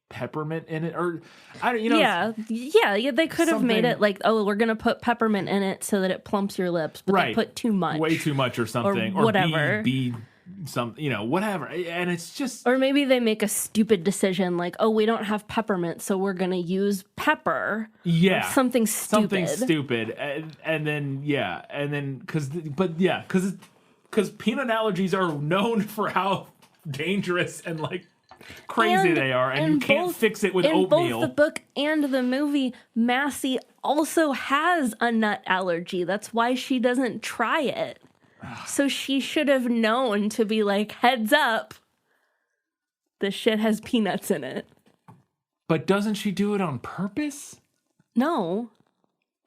peppermint in it, or they could have made it like, oh, we're gonna put peppermint in it so that it plumps your lips, but they put too much, way too much or something, or whatever, whatever, and it's just, or maybe they make a stupid decision like, oh, we don't have peppermint, so we're gonna use pepper, something stupid, and then because peanut allergies are known for how dangerous and like crazy they are, and you can't fix it with oatmeal. In both the book and the movie, Massey also has a nut allergy. That's why she doesn't try it. So she should have known to be like, heads up, this shit has peanuts in it. But doesn't she do it on purpose? No.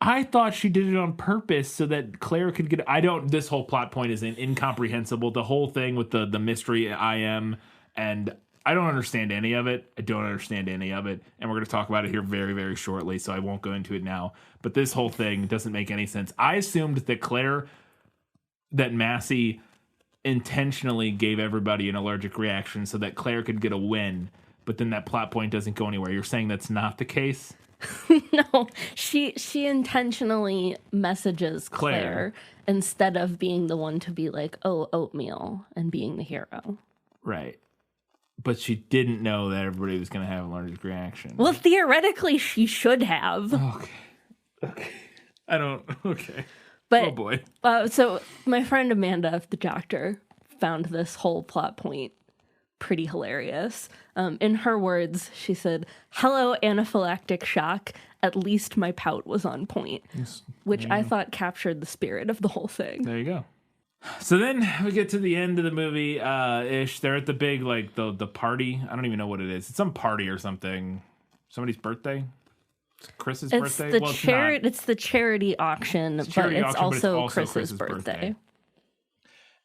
I thought she did it on purpose so that Claire could get... This whole plot point is incomprehensible. The whole thing with the mystery and I don't understand any of it. And we're going to talk about it here very, very shortly, so I won't go into it now. But this whole thing doesn't make any sense. I assumed that Massey intentionally gave everybody an allergic reaction so that Claire could get a win, but then that plot point doesn't go anywhere. You're saying that's not the case? No, she intentionally messages Claire instead of being the one to be like, oh, oatmeal, and being the hero. Right. But she didn't know that everybody was going to have an allergic reaction. Well, theoretically, she should have. Okay. Okay. But, oh, boy. So my friend Amanda, the doctor, found this whole plot point pretty hilarious. In her words, she said, "Hello, anaphylactic shock. At least my pout was on point." Yes. Which I thought captured the spirit of the whole thing. There you go. So then we get to the end of the movie ish. They're at the big, like, the party. I don't even know what it is. It's some party or something. Somebody's birthday? It's Chris's birthday? It's the charity auction, but it's also Chris's birthday.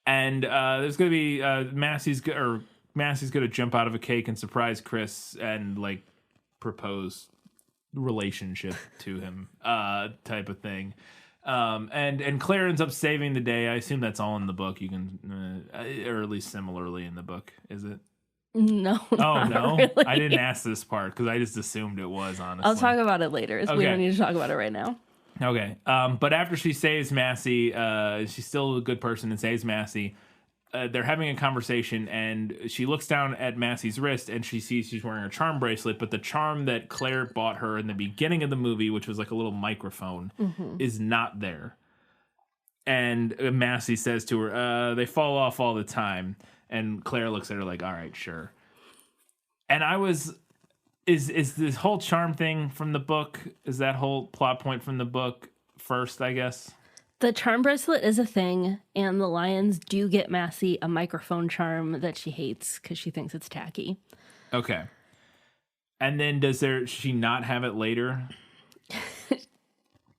And there's going to be Massey's going to jump out of a cake and surprise Chris and, like, propose relationship to him type of thing. And Claire ends up saving the day. I assume that's all in the book. You can, or at least similarly in the book, is it? No. Oh no, really. I didn't ask this part because I just assumed it was. Honestly, I'll talk about it later. Okay. We don't need to talk about it right now. Okay. But after she saves Massey, she's still a good person and saves Massey. They're having a conversation, and she looks down at Massey's wrist, and she sees she's wearing a charm bracelet, but the charm that Claire bought her in the beginning of the movie, which was like a little microphone, is not there. And Massey says to her, they fall off all the time. And Claire looks at her like, all right, sure. And I was... Is this whole charm thing from the book? Is that whole plot point from the book first, I guess? The charm bracelet is a thing, and the Lions do get Massey a microphone charm that she hates because she thinks it's tacky. Okay. And then she not have it later?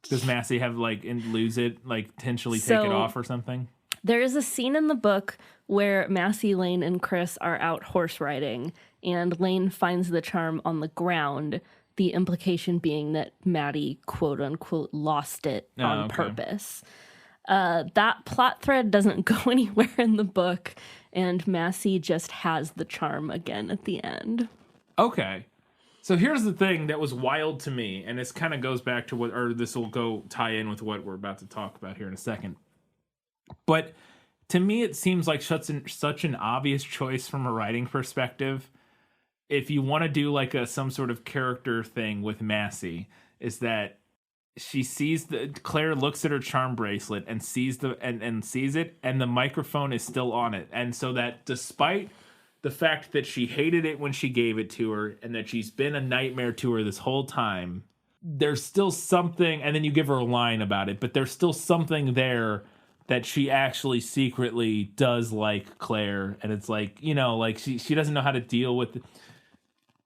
Does Massey have, like, and lose it, like, intentionally take it off or something? There is a scene in the book where Massey, Lane, and Chris are out horse riding, and Lane finds the charm on the ground, the implication being that Maddie, quote unquote, lost it on purpose. That plot thread doesn't go anywhere in the book, and Massey just has the charm again at the end. Okay. So here's the thing that was wild to me, and this kind of goes back to this will go tie in with what we're about to talk about here in a second. But to me, it seems like such an obvious choice from a writing perspective. If you want to do like some sort of character thing with Massey, is that she sees Claire looks at her charm bracelet and sees sees it, and the microphone is still on it. And so that despite the fact that she hated it when she gave it to her and that she's been a nightmare to her this whole time, there's still something, and then you give her a line about it, but there's still something there that she actually secretly does like Claire. And it's like, like she doesn't know how to deal with it.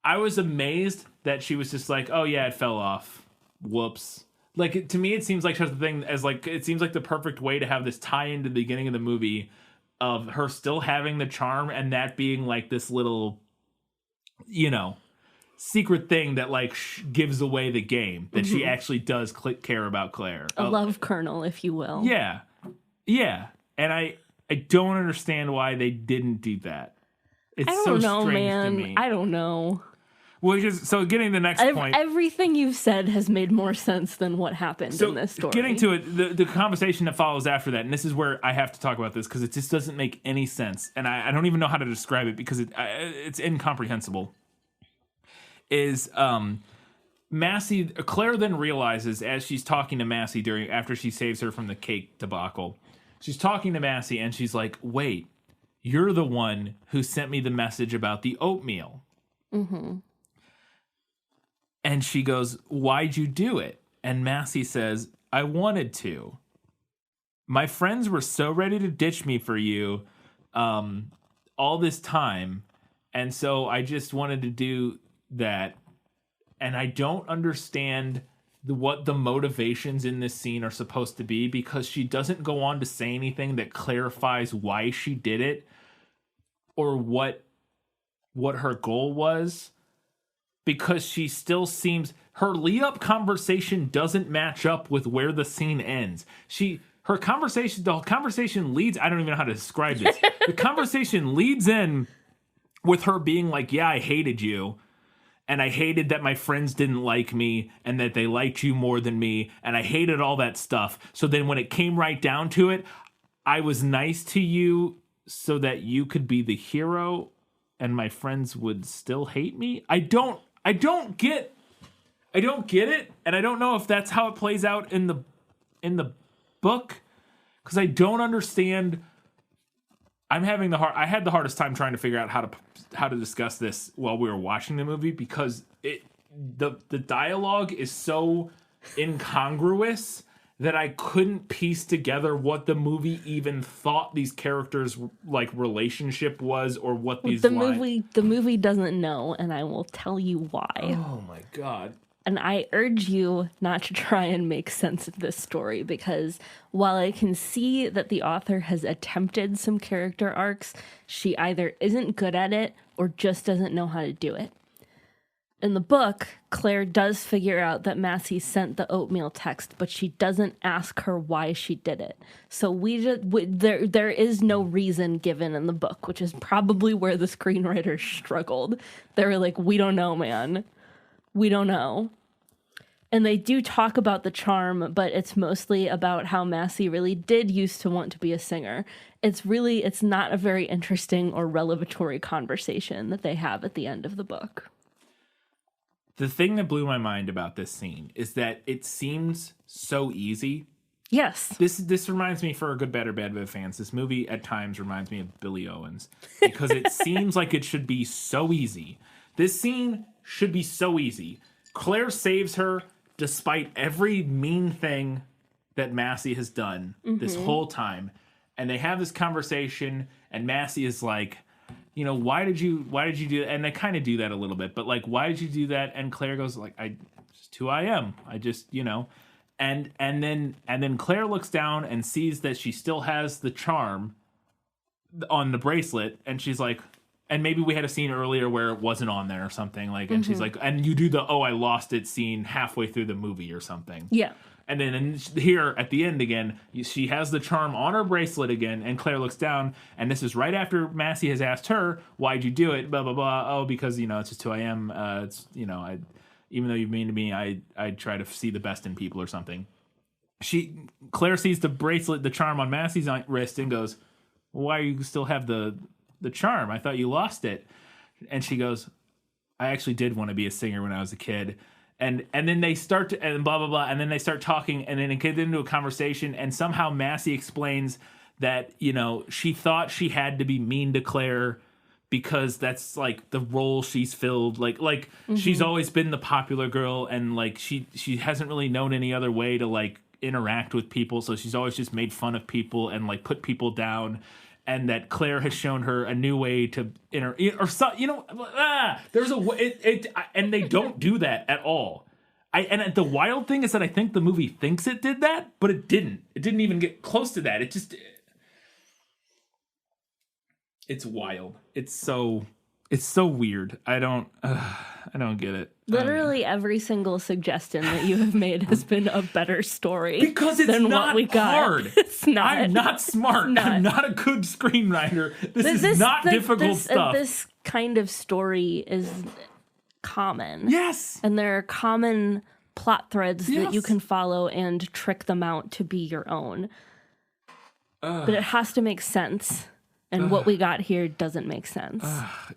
I was amazed that she was just like, oh yeah, it fell off. Whoops. Like, to me, it seems like such a thing as like, it seems like the perfect way to have this tie into the beginning of the movie of her still having the charm and that being like this little, secret thing that like gives away the game, that she actually does care about Claire. A love kernel, if you will. Yeah. Yeah. And I don't understand why they didn't do that. It's so strange to me. I don't know. Well, so getting the next point. Everything you've said has made more sense than what happened in this story. Getting to it, the conversation that follows after that, and this is where I have to talk about this because it just doesn't make any sense, and I don't even know how to describe it because it's incomprehensible. Is Claire then realizes as she's talking to Massey after she saves her from the cake debacle, she's talking to Massey and she's like, "Wait, you're the one who sent me the message about the oatmeal." Mm-hmm. And she goes, "Why'd you do it?" And Massey says, "I wanted to. My friends were so ready to ditch me for you all this time. And so I just wanted to do that. And I don't understand what the motivations in this scene are supposed to be because she doesn't go on to say anything that clarifies why she did it or what her goal was. Because she still seems, her lead-up conversation doesn't match up with where the scene ends. The conversation leads, I don't even know how to describe this. The conversation leads in with her being like, "Yeah, I hated you. And I hated that my friends didn't like me and that they liked you more than me. And I hated all that stuff. So then when it came right down to it, I was nice to you so that you could be the hero and my friends would still hate me." I don't get it, and I don't know if that's how it plays out in the book, because I don't understand. I had the hardest time trying to figure out how to discuss this while we were watching the movie because the dialogue is so incongruous that I couldn't piece together what the movie even thought these characters' like relationship was, or what these the movie doesn't know, and I will tell you why. Oh my god. And I urge you not to try and make sense of this story, because while I can see that the author has attempted some character arcs, she either isn't good at it or just doesn't know how to do it. In the book, Claire does figure out that Massey sent the oatmeal text, but she doesn't ask her why she did it. So there is no reason given in the book, which is probably where the screenwriters struggled. They were like, "We don't know, man. We don't know." And they do talk about the charm, but it's mostly about how Massey really did used to want to be a singer. It's not a very interesting or revelatory conversation that they have at the end of the book. The thing that blew my mind about this scene is that it seems so easy. Yes. This reminds me, for Good, Bad, or Bad fans, this movie at times reminds me of Billy Owens. Because it seems like it should be so easy. This scene should be so easy. Claire saves her despite every mean thing that Massey has done this whole time. And they have this conversation, and Massey is like, why did you do that? And they kind of do that a little bit, but like, why did you do that? And Claire goes like, just who I am. I just, and then Claire looks down and sees that she still has the charm on the bracelet. And she's like, And maybe we had a scene earlier where it wasn't on there or something. Like, and she's like, and you do the, oh, I lost it scene halfway through the movie or something. Yeah. And then here at the end again, she has the charm on her bracelet again, and Claire looks down, and this is right after Massey has asked her, why'd you do it? Blah, blah, blah. Oh, because, it's just who I am. It's, even though you're mean to me, I try to see the best in people or something. Claire sees the bracelet, the charm on Massey's wrist, and goes, why do you still have the charm? I thought you lost it. And she goes, I actually did want to be a singer when I was a kid. And then they start to, and blah, blah, blah. And then they start talking, and then it gets into a conversation. And somehow Massey explains that, she thought she had to be mean to Claire because that's like the role she's filled. Like she's always been the popular girl, and like she hasn't really known any other way to like interact with people. So she's always just made fun of people and like put people down. And that Claire has shown her a new way to there's a way, and they don't do that at all. And the wild thing is that I think the movie thinks it did that, but it didn't. It didn't even get close to that. It's wild. It's so weird. I don't get it. Literally every single suggestion that you have made has been a better story because it's than not what we got. Hard. It's not. I'm not smart. I'm not a good screenwriter. This is not difficult stuff. This kind of story is common. Yes. And there are common plot threads that you can follow and trick them out to be your own. But it has to make sense. And what we got here doesn't make sense.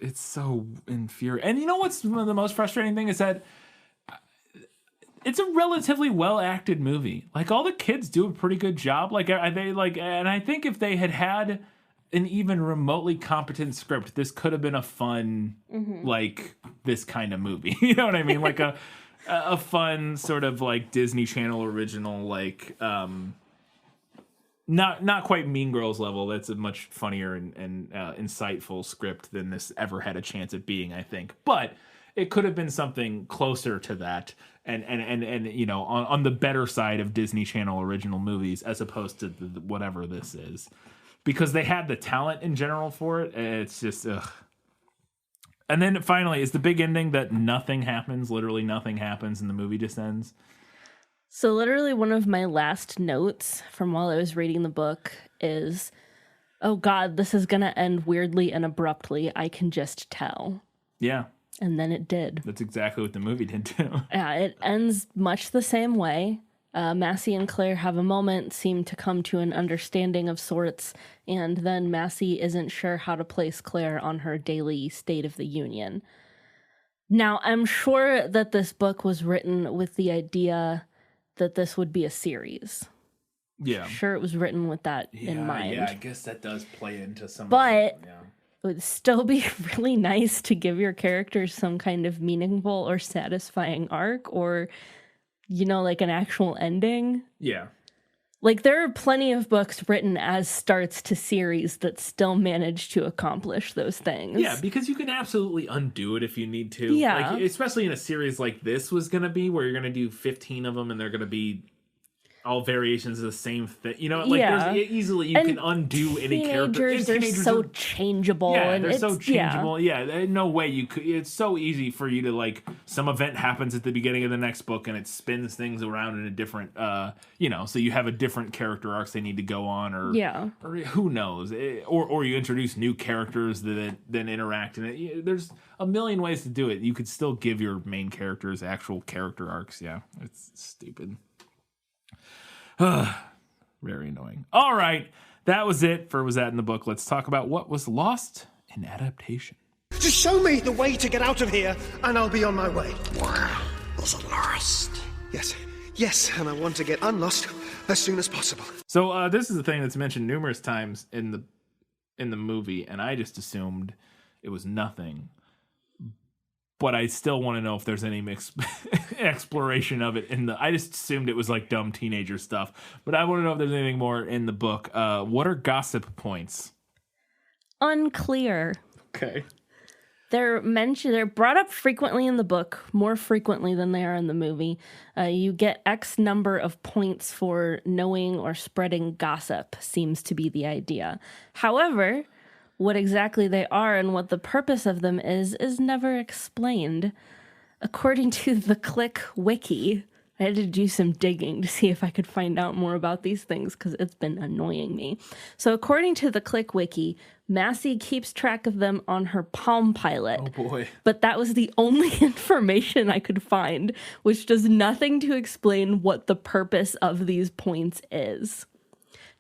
It's so infuriating. And you know what's one of the most frustrating thing is that it's a relatively well-acted movie. Like, all the kids do a pretty good job. Like, and I think if they had an even remotely competent script, this could have been a fun, like, this kind of movie. You know what I mean? Like a fun sort of like Disney Channel original, like, Not quite Mean Girls level. That's a much funnier and insightful script than this ever had a chance at being, I think. But it could have been something closer to that, and on the better side of Disney Channel original movies, as opposed to whatever this is, because they had the talent in general for it. It's just ugh. And then finally, is the big ending that nothing happens. Literally nothing happens, and the movie just ends. So literally one of my last notes from while I was reading the book is, oh God, this is going to end weirdly and abruptly. I can just tell. Yeah. And then it did. That's exactly what the movie did too. Yeah, it ends much the same way. Massey and Claire have a moment, seem to come to an understanding of sorts, and then Massey isn't sure how to place Claire on her daily State of the Union. Now, I'm sure that this book was written with the idea that this would be a series. Yeah. Sure, it was written with that in mind. Yeah, I guess that does play into some but of it. Yeah. It would still be really nice to give your characters some kind of meaningful or satisfying arc, or, like an actual ending. Yeah. Like, there are plenty of books written as starts to series that still manage to accomplish those things. Yeah, because you can absolutely undo it if you need to. Yeah. Like, especially in a series like this was going to be, where you're going to do 15 of them and they're going to be all variations of the same thing. There's easily you can undo any character. And teenagers are so changeable. Yeah, and they're so changeable. Yeah, no way you could. It's so easy for you to, like, some event happens at the beginning of the next book and it spins things around in a different, so you have a different character arcs they need to go on, or who knows, or you introduce new characters that then interact, and there's a million ways to do it. You could still give your main characters actual character arcs. Yeah, it's stupid. Very annoying. All right, that was it for Was That in the Book. Let's talk about what was lost in adaptation. Just show me the way to get out of here, and I'll be on my way. Was it lost? Yes, and I want to get unlost as soon as possible. So this is a thing that's mentioned numerous times in the movie, and I just assumed it was nothing. But I still want to know if there's any exploration of it I just assumed it was like dumb teenager stuff. But I want to know if there's anything more in the book. What are gossip points? Unclear. Okay. They're brought up frequently in the book, more frequently than they are in the movie. You get X number of points for knowing or spreading gossip, seems to be the idea. However, what exactly they are and what the purpose of them is never explained. According to the Clique wiki, I had to do some digging to see if I could find out more about these things because it's been annoying me. So according to the Clique wiki, Massey keeps track of them on her Palm Pilot. Oh boy. But that was the only information I could find, which does nothing to explain what the purpose of these points is.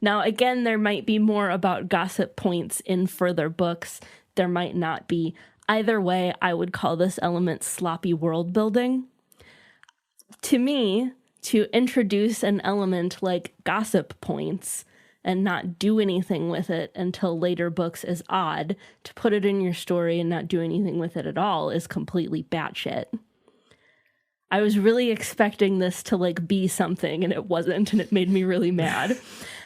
Now, again, there might be more about gossip points in further books. There might not be. Either way, I would call this element sloppy world building. To me, to introduce an element like gossip points and not do anything with it until later books is odd. To put it in your story and not do anything with it at all is completely batshit. I was really expecting this to like be something and it wasn't, and it made me really mad.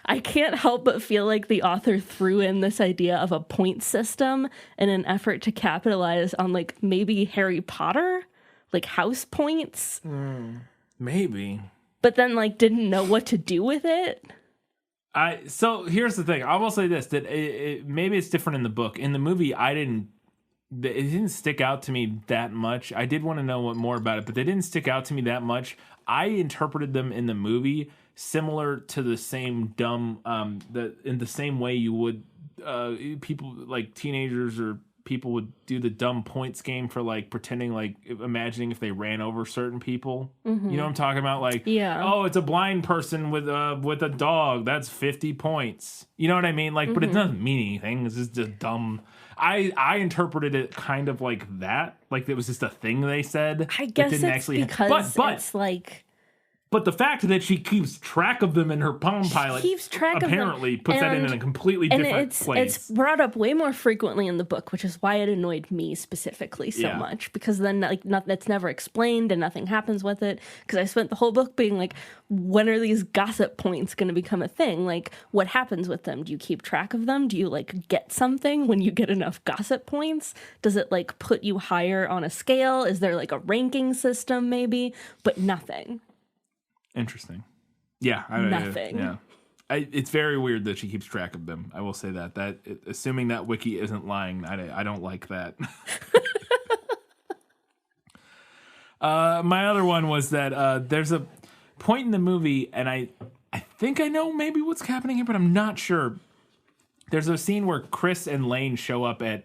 I can't help but feel like the author threw in this idea of a point system in an effort to capitalize on like maybe Harry Potter, like house points. Maybe. But then like didn't know what to do with it. So here's the thing. I will say this, that maybe it's different in the book. In the movie, it didn't stick out to me that much. I did want to know more about it, but they didn't stick out to me that much. I interpreted them in the movie similar to the same dumb, in the same way you would, people like teenagers or people would do the dumb points game for like pretending like imagining if they ran over certain people. Mm-hmm. You know what I'm talking about? Like, oh, it's a blind person with a dog. That's 50 points. You know what I mean? Like, but it doesn't mean anything. It's just a dumb. I interpreted it kind of like that. Like it was just a thing they said. I guess it's actually because it's like. But the fact that she keeps track of them in her Palm Pilot apparently puts that in a completely different place. It's brought up way more frequently in the book, which is why it annoyed me specifically so much. Because then like that's never explained and nothing happens with it. Because I spent the whole book being like, when are these gossip points going to become a thing? Like, what happens with them? Do you keep track of them? Do you like get something when you get enough gossip points? Does it like put you higher on a scale? Is there like a ranking system maybe? But nothing. Interesting. Yeah. Nothing. Yeah. It's very weird that she keeps track of them. I will say that. Assuming that wiki isn't lying, I don't like that. My other one was that there's a point in the movie, and I think I know maybe what's happening here, but I'm not sure. There's a scene where Chris and Lane show up at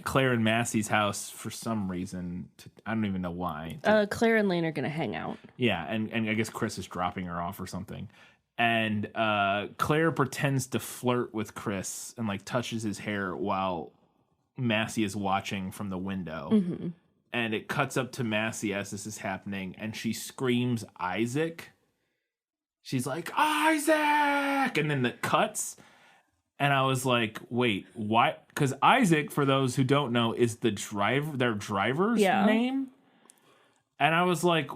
Claire and Massey's house for some reason. I don't even know why. Claire and Lane are going to hang out. Yeah, and I guess Chris is dropping her off or something. And Claire pretends to flirt with Chris and like touches his hair while Massey is watching from the window. Mm-hmm. And it cuts up to Massey as this is happening, and she screams Isaac. She's like, Isaac! And then it cuts. And I was like, wait, why? Because Isaac, for those who don't know, is their driver's name. And I was like,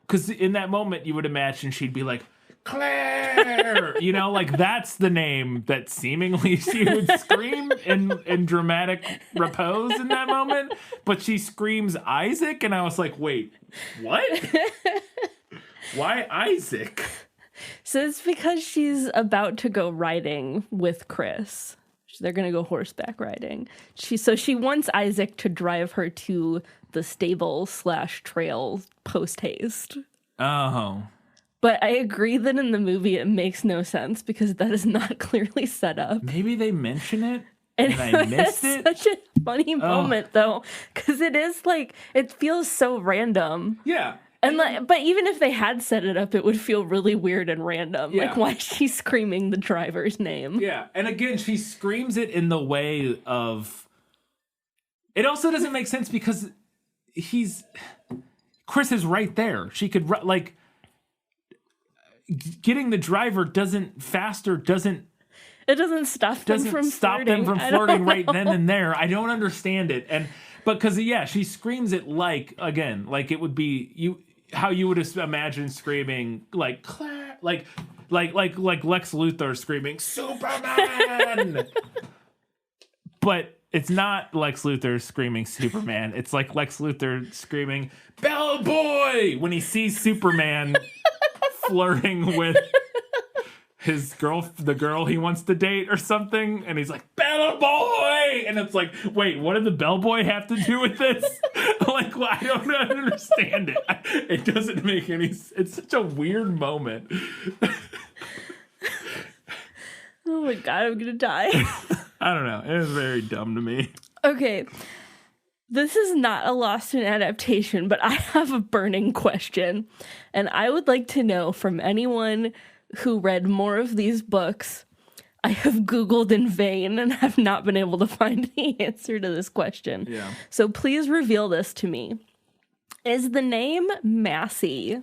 because in that moment, you would imagine she'd be like, Claire! You know, like that's the name that seemingly she would scream in dramatic repose in that moment. But she screams Isaac, and I was like, wait, what? Why Isaac? So it's because she's about to go riding with Chris. They're going to go horseback riding. She wants Isaac to drive her to the stable/trail post haste. Oh. But I agree that in the movie it makes no sense because that is not clearly set up. Maybe they mention it and I missed it. It's such a funny moment though, because it is like, it feels so random. Yeah. And like, but even if they had set it up, it would feel really weird and random. Yeah. Like, why is she screaming the driver's name? Yeah, and again, she screams it in the way of... It also doesn't make sense because Chris is right there. She could, like... Getting the driver It doesn't stop them from flirting right then and there. I don't understand it. But because, she screams it like it would be... how you would imagine screaming like Lex Luthor screaming Superman. But it's not Lex Luthor screaming Superman. It's like Lex Luthor screaming Bellboy when he sees Superman flirting with the girl he wants to date or something, and he's like, "Bellboy," and it's like, wait, what did the bellboy have to do with this? Like, well, I don't understand it. It doesn't make any. It's such a weird moment. Oh my god, I'm gonna die. I don't know. It was very dumb to me. Okay. This is not a Lost in Adaptation, but I have a burning question. And I would like to know from anyone who read more of these books. I have Googled in vain and have not been able to find the answer to this question. Yeah. So please reveal this to me. Is the name Massey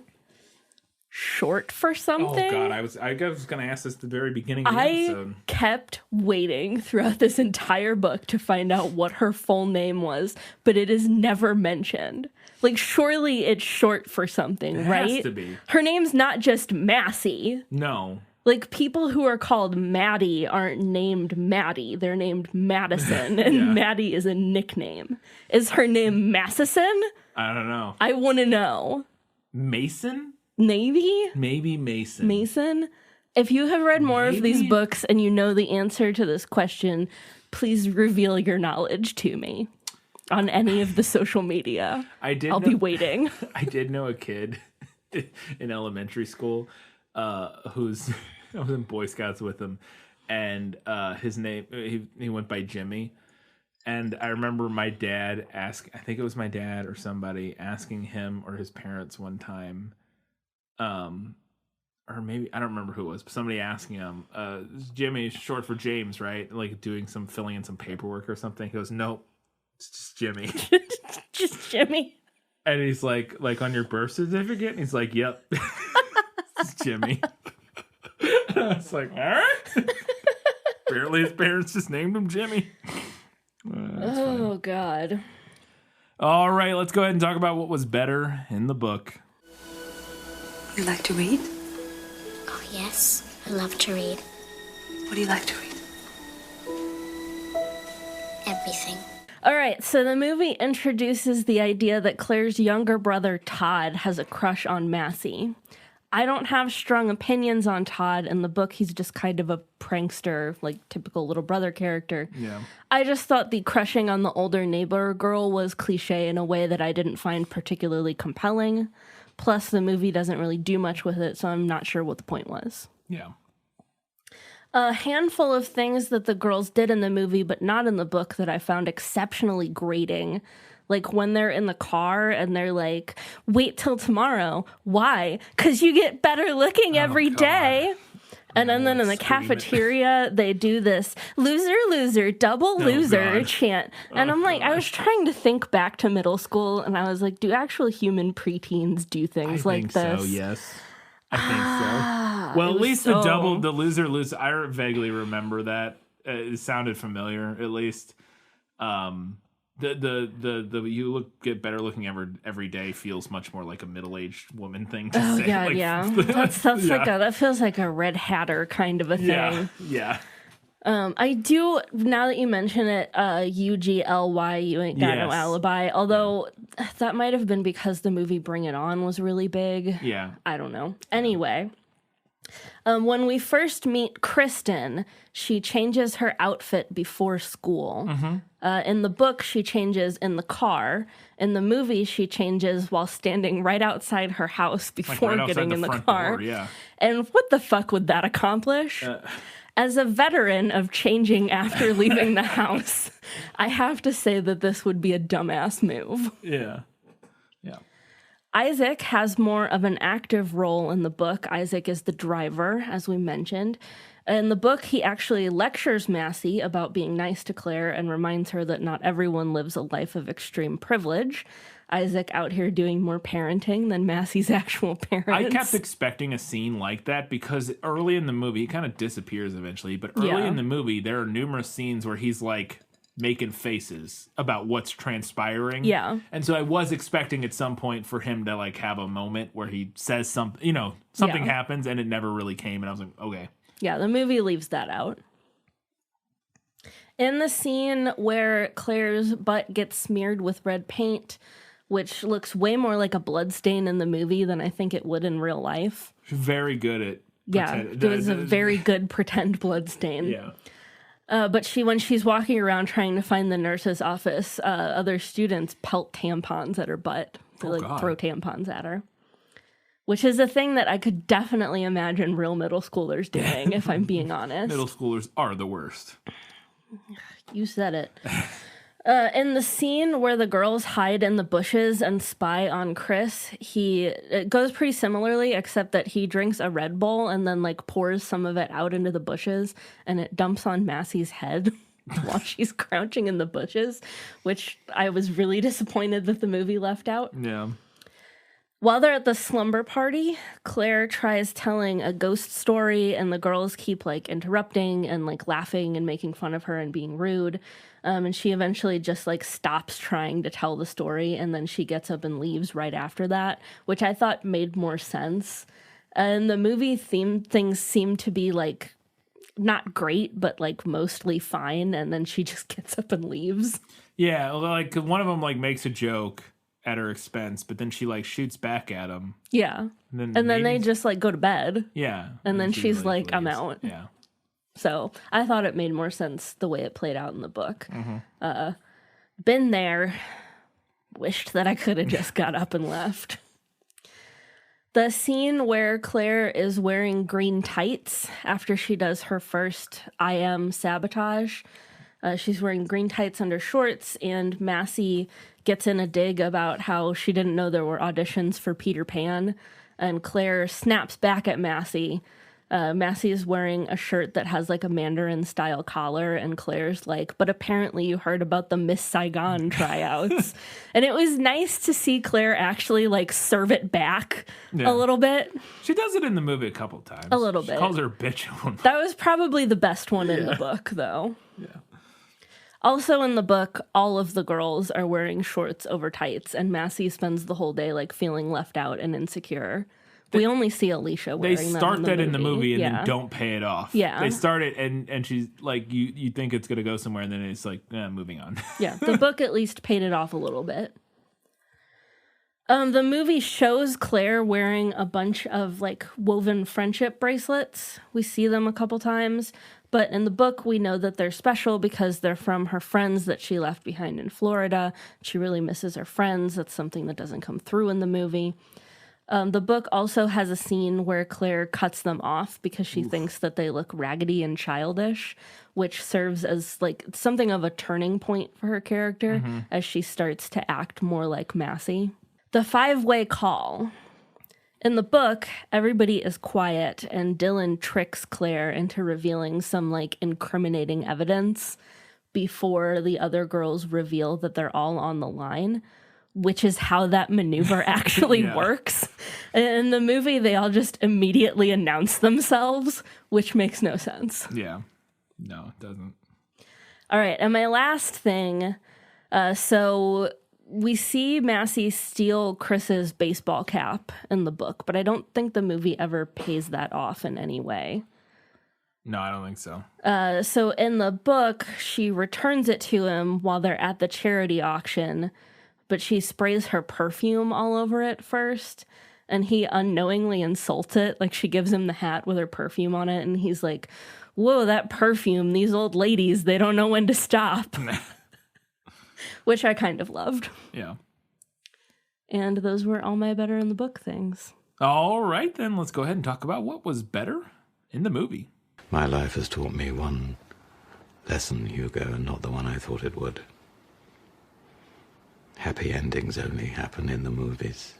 short for something? Oh God, I was going to ask this at the very beginning of the episode. I kept waiting throughout this entire book to find out what her full name was, but it is never mentioned. Like, surely it's short for something, right? It has to be. Her name's not just Massey. No. Like, people who are called Maddie aren't named Maddie. They're named Madison, and Maddie is a nickname. Is her name Massison? I don't know. I want to know. Mason? Maybe Mason. Mason? If you have read more of these books and you know the answer to this question, please reveal your knowledge to me on any of the social media. I'll be waiting. I did know a kid in elementary school I was in Boy Scouts with him, and his name, he went by Jimmy. And I remember my dad I think it was my dad or somebody asking him or his parents one time, or maybe, I don't remember who it was, but somebody asking him, Jimmy is short for James, right? Like filling in some paperwork or something. He goes, nope, it's just Jimmy. Just Jimmy. And he's like on your birth certificate? And he's like, yep. It's Jimmy. And I was like, all right. Apparently his parents just named him Jimmy. Oh, God. All right, let's go ahead and talk about what was better in the book. You like to read? Oh, yes. I love to read. What do you like to read? Everything. All right, so the movie introduces the idea that Claire's younger brother, Todd, has a crush on Massey. I don't have strong opinions on Todd. In the book, he's just kind of a prankster, like typical little brother character. Yeah. I just thought the crushing on the older neighbor girl was cliche in a way that I didn't find particularly compelling. Plus, the movie doesn't really do much with it, so I'm not sure what the point was. Yeah. A handful of things that the girls did in the movie, but not in the book, that I found exceptionally grating. Like when they're in the car and they're like, wait till tomorrow. Why? Because you get better looking every day. And then in the cafeteria, they do this loser, loser, double loser chant. And I'm like, I was trying to think back to middle school, and I was like, do actual human preteens do things like this? I think so, yes. I think so. Well, at least the loser, loser. I vaguely remember that. It sounded familiar, at least. The you get better looking every day feels much more like a middle-aged woman thing to say. Yeah, like, yeah. That's like that feels like a Red Hatter kind of a thing. Yeah. I do, now that you mention it, UGLY, you ain't got no alibi. Although that might have been because the movie Bring It On was really big. Yeah. I don't know. Anyway. When we first meet Kristen, she changes her outfit before school. Mm-hmm. In the book, she changes in the car. In the movie, she changes while standing right outside her house before getting in the car. Door, yeah. And what the fuck would that accomplish? As a veteran of changing after leaving the house, I have to say that this would be a dumbass move. Yeah. Isaac has more of an active role in the book. Isaac is the driver, as we mentioned. In the book, he actually lectures Massey about being nice to Claire and reminds her that not everyone lives a life of extreme privilege. Isaac out here doing more parenting than Massey's actual parents. I kept expecting a scene like that because early in the movie, he kind of disappears eventually, but early in the movie, there are numerous scenes where he's like making faces about what's transpiring. Yeah. And so I was expecting at some point for him to like have a moment where he says something, something happens, and it never really came. And I was like, okay. Yeah, the movie leaves that out. In the scene where Claire's butt gets smeared with red paint, which looks way more like a blood stain in the movie than I think it would in real life. Very good at Yeah, there was a very good pretend blood stain. Yeah. But when she's walking around trying to find the nurse's office, other students pelt tampons at her butt. They throw tampons at her. Which is a thing that I could definitely imagine real middle schoolers doing, if I'm being honest. Middle schoolers are the worst. You said it. In the scene where the girls hide in the bushes and spy on Chris, it goes pretty similarly, except that he drinks a Red Bull and then pours some of it out into the bushes, and it dumps on Massey's head while she's crouching in the bushes, which I was really disappointed that the movie left out. Yeah. While they're at the slumber party, Claire tries telling a ghost story, and the girls keep interrupting and laughing and making fun of her and being rude. And she eventually just stops trying to tell the story, and then she gets up and leaves right after that, which I thought made more sense. And the movie things seem to be not great, but mostly fine, and then she just gets up and leaves. Yeah, one of them makes a joke at her expense, but then she shoots back at him. Yeah. And then they just go to bed. Yeah. And then she's I'm out. Yeah. So I thought it made more sense the way it played out in the book. Been there. Wished that I could have just got up and left. The scene where Claire is wearing green tights after she does her first IM sabotage. She's wearing green tights under shorts, and Massey gets in a dig about how she didn't know there were auditions for Peter Pan, and Claire snaps back at Massey. Massey is wearing a shirt that has a Mandarin-style collar, and Claire's but apparently you heard about the Miss Saigon tryouts. And it was nice to see Claire actually serve it back a little bit. She does it in the movie a couple times. A little bit. She calls her a bitch. That was probably the best one in the book, though. Yeah. Also in the book, all of the girls are wearing shorts over tights, and Massey spends the whole day feeling left out and insecure. We only see Alicia wearing them. They start that in the movie and yeah. then don't pay it off. Yeah. They start it and she's you think it's going to go somewhere, and then it's moving on. Yeah, the book at least paid it off a little bit. The movie shows Claire wearing a bunch of woven friendship bracelets. We see them a couple times, but in the book we know that they're special because they're from her friends that she left behind in Florida. She really misses her friends. That's something that doesn't come through in the movie. The book also has a scene where Claire cuts them off because she thinks that they look raggedy and childish, which serves as something of a turning point for her character as she starts to act more like Massey. The five-way call. In the book, everybody is quiet, and Dylan tricks Claire into revealing some incriminating evidence before the other girls reveal that they're all on the line, which is how that maneuver actually works. In the movie, they all just immediately announce themselves, which makes no sense. Yeah. No, it doesn't. All right, and my last thing, so we see Massey steal Chris's baseball cap in the book, but I don't think the movie ever pays that off in any way. No, I don't think so. So in the book, she returns it to him while they're at the charity auction, but she sprays her perfume all over it first, and he unknowingly insults it. She gives him the hat with her perfume on it, and he's like, whoa, that perfume, these old ladies, they don't know when to stop. Which I kind of loved. Yeah. And those were all my better in the book things. All right, then let's go ahead and talk about what was better in the movie. My life has taught me one lesson, Hugo, and not the one I thought it would. Happy endings only happen in the movies.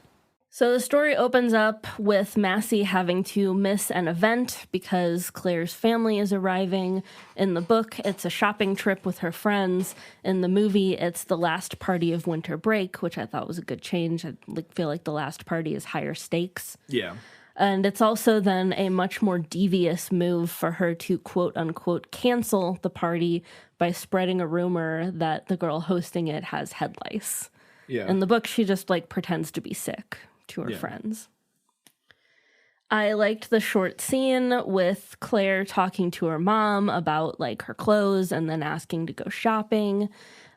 So the story opens up with Massey having to miss an event because Claire's family is arriving. In the book, it's a shopping trip with her friends. In the movie, it's the last party of winter break, which I thought was a good change. I feel like the last party is higher stakes. Yeah. And it's also then a much more devious move for her to quote-unquote cancel the party by spreading a rumor that the girl hosting it has head lice. Yeah. In the book, she just pretends to be sick to her friends. I liked the short scene with Claire talking to her mom about her clothes and then asking to go shopping.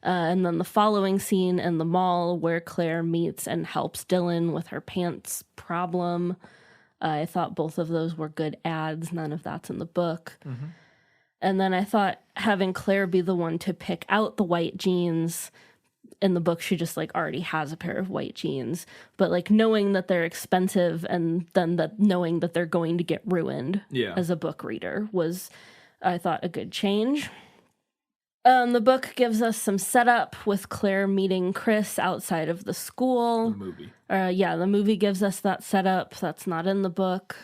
And then the following scene in the mall where Claire meets and helps Dylan with her pants problem. I thought both of those were good ads. None of that's in the book. Mm-hmm. And then I thought having Claire be the one to pick out the white jeans. In the book, she just like already has a pair of white jeans, but like knowing that they're expensive and then that knowing that they're going to get ruined as a book reader was, I thought, a good change. The book gives us some setup with Claire meeting Chris outside of the school. The movie. The movie gives us that setup. That's not in the book.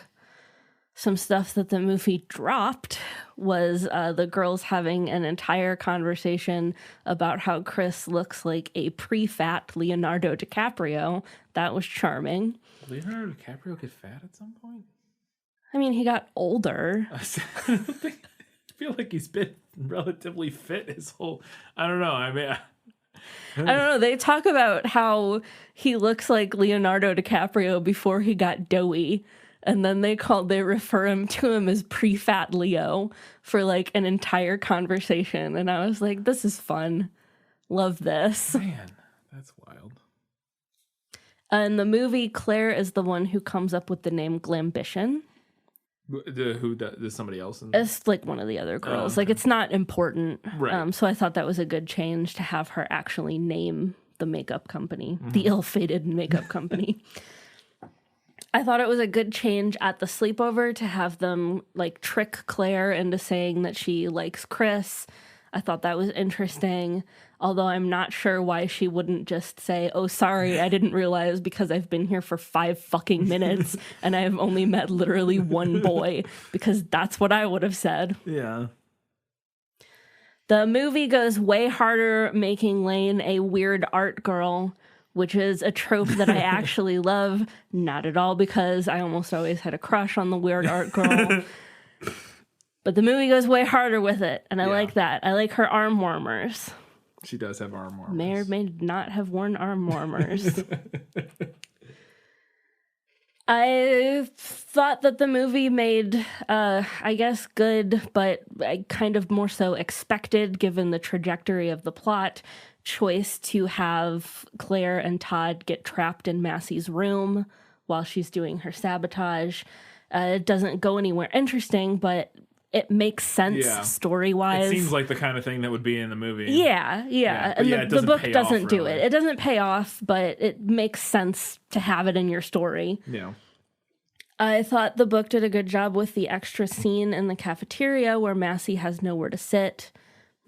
Some stuff that the movie dropped was the girls having an entire conversation about how Chris looks like a pre-fat Leonardo DiCaprio. That was charming. Leonardo DiCaprio get fat at some point? I mean, he got older. I feel like he's been relatively fit his whole... I don't know. I mean... I don't know. They talk about how he looks like Leonardo DiCaprio before he got doughy. And then they refer to him as pre-fat Leo for like an entire conversation. And I was like, this is fun. Love this. Man, that's wild. In the movie, Claire is the one who comes up with the name Glambition. Who does somebody else? It's like one of the other girls. Like it's not important. Right. So I thought that was a good change to have her actually name the makeup company, the ill-fated makeup company. I thought it was a good change at the sleepover to have them like trick Claire into saying that she likes Chris. I thought that was interesting, although I'm not sure why she wouldn't just say, oh, sorry, I didn't realize because I've been here for 5 fucking minutes and I have only met literally one boy, because that's what I would have said. Yeah. The movie goes way harder making Lane a weird art girl, which is a trope that I actually love. Not at all because I almost always had a crush on the weird art girl. But the movie goes way harder with it, and I like that. I like her arm warmers. She does have arm warmers. May or may not have worn arm warmers. I thought that the movie made, I guess, good, but I kind of more so expected, given the trajectory of the plot, choice to have Claire and Todd get trapped in Massey's room while she's doing her sabotage. It doesn't go anywhere interesting, but it makes sense story-wise. It seems like the kind of thing that would be in the movie. Yeah. And the book doesn't do it. It doesn't pay off, but it makes sense to have it in your story. Yeah. I thought the book did a good job with the extra scene in the cafeteria where Massey has nowhere to sit,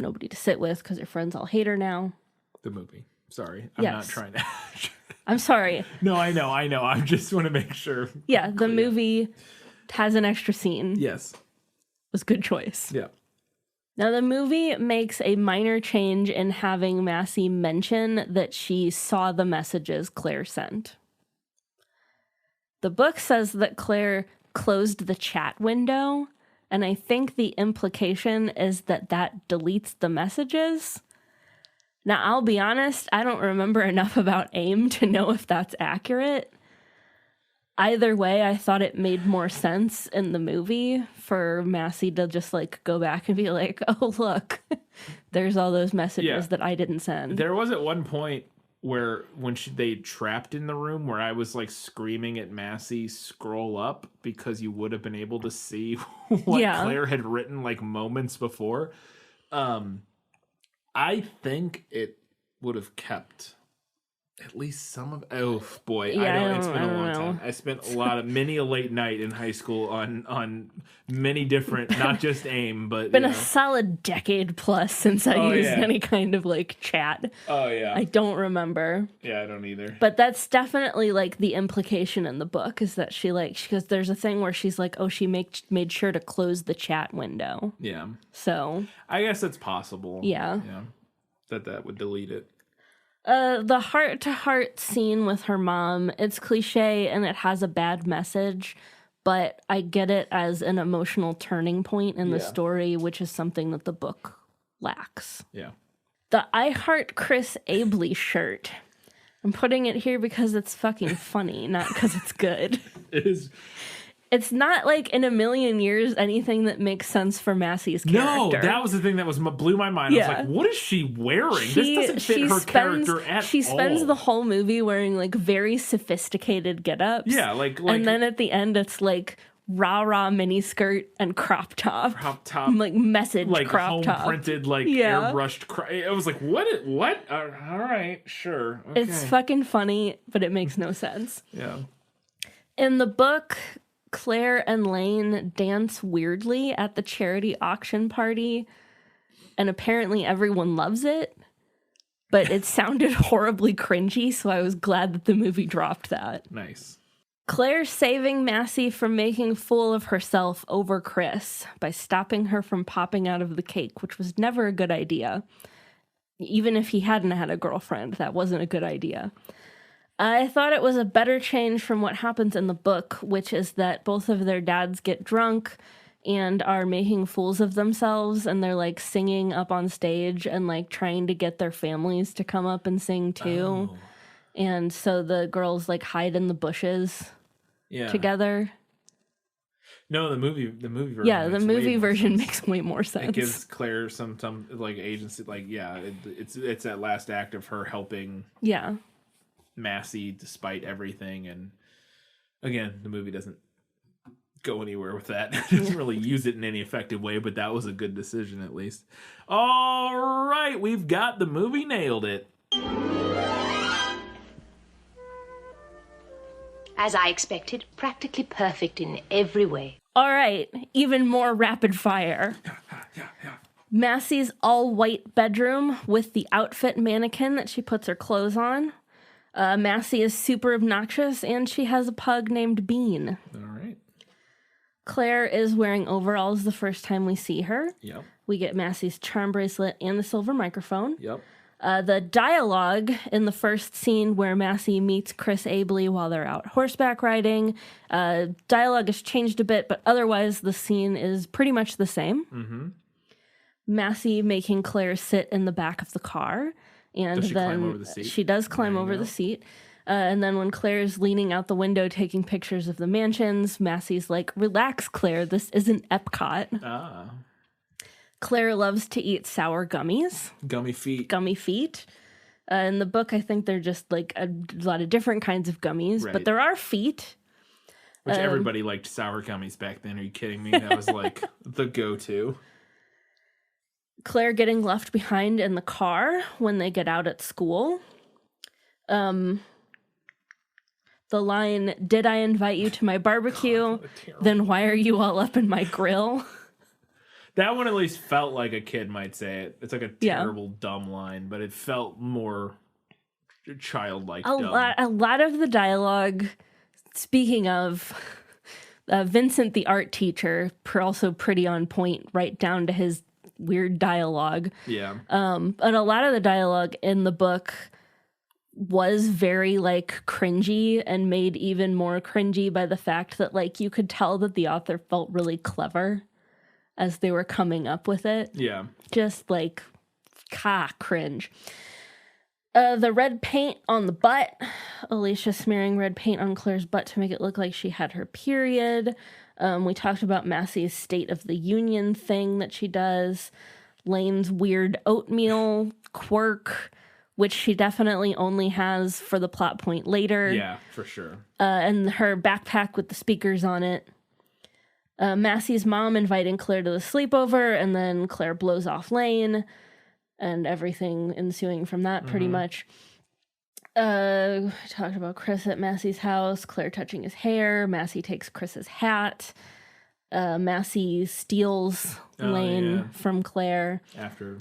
nobody to sit with because her friends all hate her now. The movie. Sorry. I'm not trying to... I'm sorry. No, I know. I just want to make sure. Yeah, the movie has an extra scene. Yes. Was a good choice. Yeah. Now, the movie makes a minor change in having Massey mention that she saw the messages Claire sent. The book says that Claire closed the chat window, and I think the implication is that deletes the messages. Now, I'll be honest, I don't remember enough about AIM to know if that's accurate. Either way, I thought it made more sense in the movie for Massey to just like go back and be like, oh, look, there's all those messages that I didn't send. There was at one point where when they trapped in the room where I was like screaming at Massey, scroll up, because you would have been able to see what Claire had written like moments before. I think it would have kept at least some of... Oh, boy. It's been a long time. I spent many a late night in high school on many different, not just AIM, but... Been a solid decade plus since I used any kind of, like, chat. Oh, yeah. I don't remember. Yeah, I don't either. But that's definitely, like, the implication in the book, is that because there's a thing where she's like, oh, she made sure to close the chat window. Yeah. So... I guess it's possible. Yeah. That would delete it. The heart-to-heart scene with her mom, it's cliche and it has a bad message, but I get it as an emotional turning point in the story, which is something that the book lacks. Yeah. The I Heart Chris Abley shirt. I'm putting it here because it's fucking funny, not because it's good. It is. It's not like in a million years anything that makes sense for Massey's character. No, that was the thing that blew my mind. Yeah. I was like, what is she wearing? This doesn't fit her character at all. She spends the whole movie wearing like very sophisticated get-ups. Yeah, like and then at the end it's like rah-rah miniskirt and crop top. Like message like crop top. Home printed, like airbrushed. I was like, what? All right, sure. Okay. It's fucking funny, but it makes no sense. Yeah. In the book, Claire and Lane dance weirdly at the charity auction party, and apparently everyone loves it, but it sounded horribly cringy, so I was glad that the movie dropped that. Nice. Claire's saving Massey from making a fool of herself over Chris by stopping her from popping out of the cake, which was never a good idea. Even if he hadn't had a girlfriend, that wasn't a good idea. I thought it was a better change from what happens in the book, which is that both of their dads get drunk and are making fools of themselves, and they're like singing up on stage and like trying to get their families to come up and sing too. Oh. And so the girls like hide in the bushes together. No, the movie version. Yeah, the movie version makes way more sense. It gives Claire some like agency, like it's that last act of her helping. Yeah. Massey despite everything, and again the movie doesn't go anywhere with that. It doesn't really use it in any effective way, but that was a good decision at least. All right, we've got the movie nailed it. As I expected, practically perfect in every way. All right, even more rapid fire. Yeah. Massey's all-white bedroom with the outfit mannequin that she puts her clothes on. Massey is super obnoxious, and she has a pug named Bean. All right. Claire is wearing overalls the first time we see her. Yep. We get Massey's charm bracelet and the silver microphone. Yep. The dialogue in the first scene where Massey meets Chris Abley while they're out horseback riding, dialogue has changed a bit, but otherwise the scene is pretty much the same. Mm-hmm. Massey making Claire sit in the back of the car. And does she then climb over the seat? She does climb over the seat. And then when Claire's leaning out the window taking pictures of the mansions, Massey's like, relax, Claire, this isn't Epcot. Ah. Claire loves to eat sour gummies. Gummy feet. In the book, I think they're just like a lot of different kinds of gummies, but there are feet. Which everybody liked sour gummies back then. Are you kidding me? That was like the go-to. Claire getting left behind in the car when they get out at school. The line, did I invite you to my barbecue? Then why are you all up in my grill? That one at least felt like a kid might say it. It's like a terrible, dumb line, but it felt more childlike. A lot of the dialogue, speaking of Vincent, the art teacher, also pretty on point, right down to his weird dialogue. Yeah. But a lot of the dialogue in the book was very like cringy and made even more cringy by the fact that like you could tell that the author felt really clever as they were coming up with it. Yeah. Just like cringe. The red paint on the butt. Alicia smearing red paint on Claire's butt to make it look like she had her period. We talked about Massey's State of the Union thing that she does. Lane's weird oatmeal quirk, which she definitely only has for the plot point later. Yeah, for sure. And her backpack with the speakers on it. Massey's mom inviting Claire to the sleepover, and then Claire blows off Lane, and everything ensuing from that pretty much. We talked about Chris at Massey's house, Claire touching his hair, Massey takes Chris's hat, Massey steals Lane from Claire. After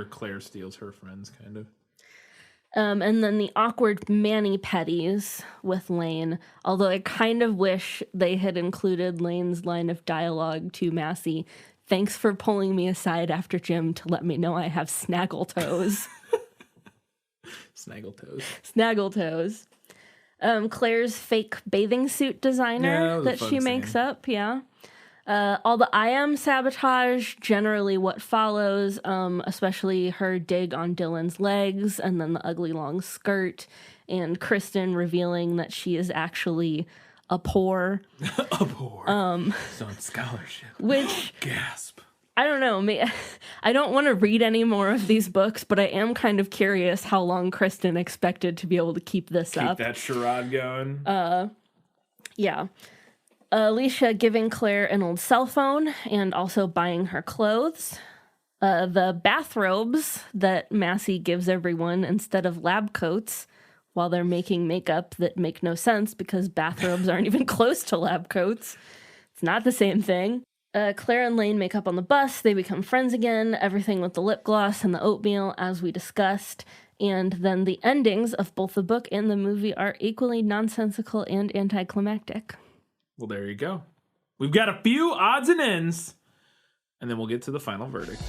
Claire steals her friends, kind of. And then the awkward mani-pedis with Lane, although I kind of wish they had included Lane's line of dialogue to Massey. Thanks for pulling me aside after gym to let me know I have snaggle toes. Snaggle toes. Claire's fake bathing suit designer that she makes up, all the I am sabotage, generally what follows, especially her dig on Dylan's legs, and then the ugly long skirt, and Kristen revealing that she is actually poor. A poor. Son scholarship. Which gasp. I don't know. I don't want to read any more of these books, but I am kind of curious how long Kristen expected to be able to keep this up. Keep that charade going. Yeah. Alicia giving Claire an old cell phone and also buying her clothes. The bathrobes that Massey gives everyone instead of lab coats while they're making makeup that make no sense because bathrobes aren't even close to lab coats. It's not the same thing. Claire and Lane make up on the bus. They become friends again. Everything with the lip gloss and the oatmeal, as we discussed. And then the endings of both the book and the movie are equally nonsensical and anticlimactic. Well, there you go. We've got a few odds and ends, and then we'll get to the final verdict.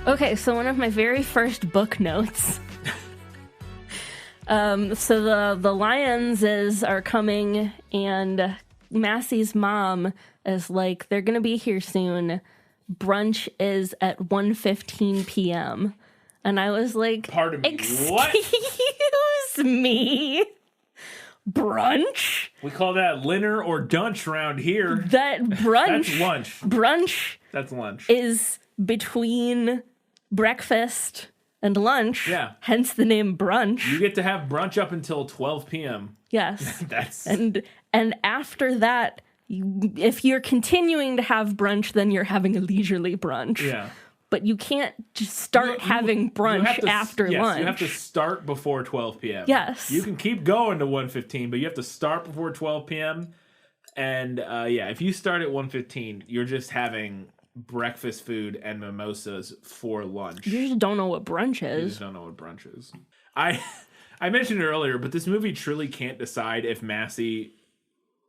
Okay, so one of my very first book notes. So the Lyons are coming, and Massey's mom is like, they're gonna be here soon. Brunch is at 1:15 p.m. And I was like, pardon me, excuse what? me? Brunch? We call that dinner or dunch around here. That brunch. That's lunch. Brunch. That's lunch. Is between breakfast and lunch. Yeah. Hence the name brunch. You get to have brunch up until 12 p.m. Yes. That's and after that, if you're continuing to have brunch, then you're having a leisurely brunch. Yeah. But you can't just start having brunch after lunch. You have to start before 12 p.m. Yes. You can keep going to 1:15, but you have to start before 12 p.m. And if you start at 1:15, you're just having breakfast food and mimosas for lunch. You just don't know what brunch is. You just don't know what brunch is. I mentioned it earlier, but this movie truly can't decide if Massey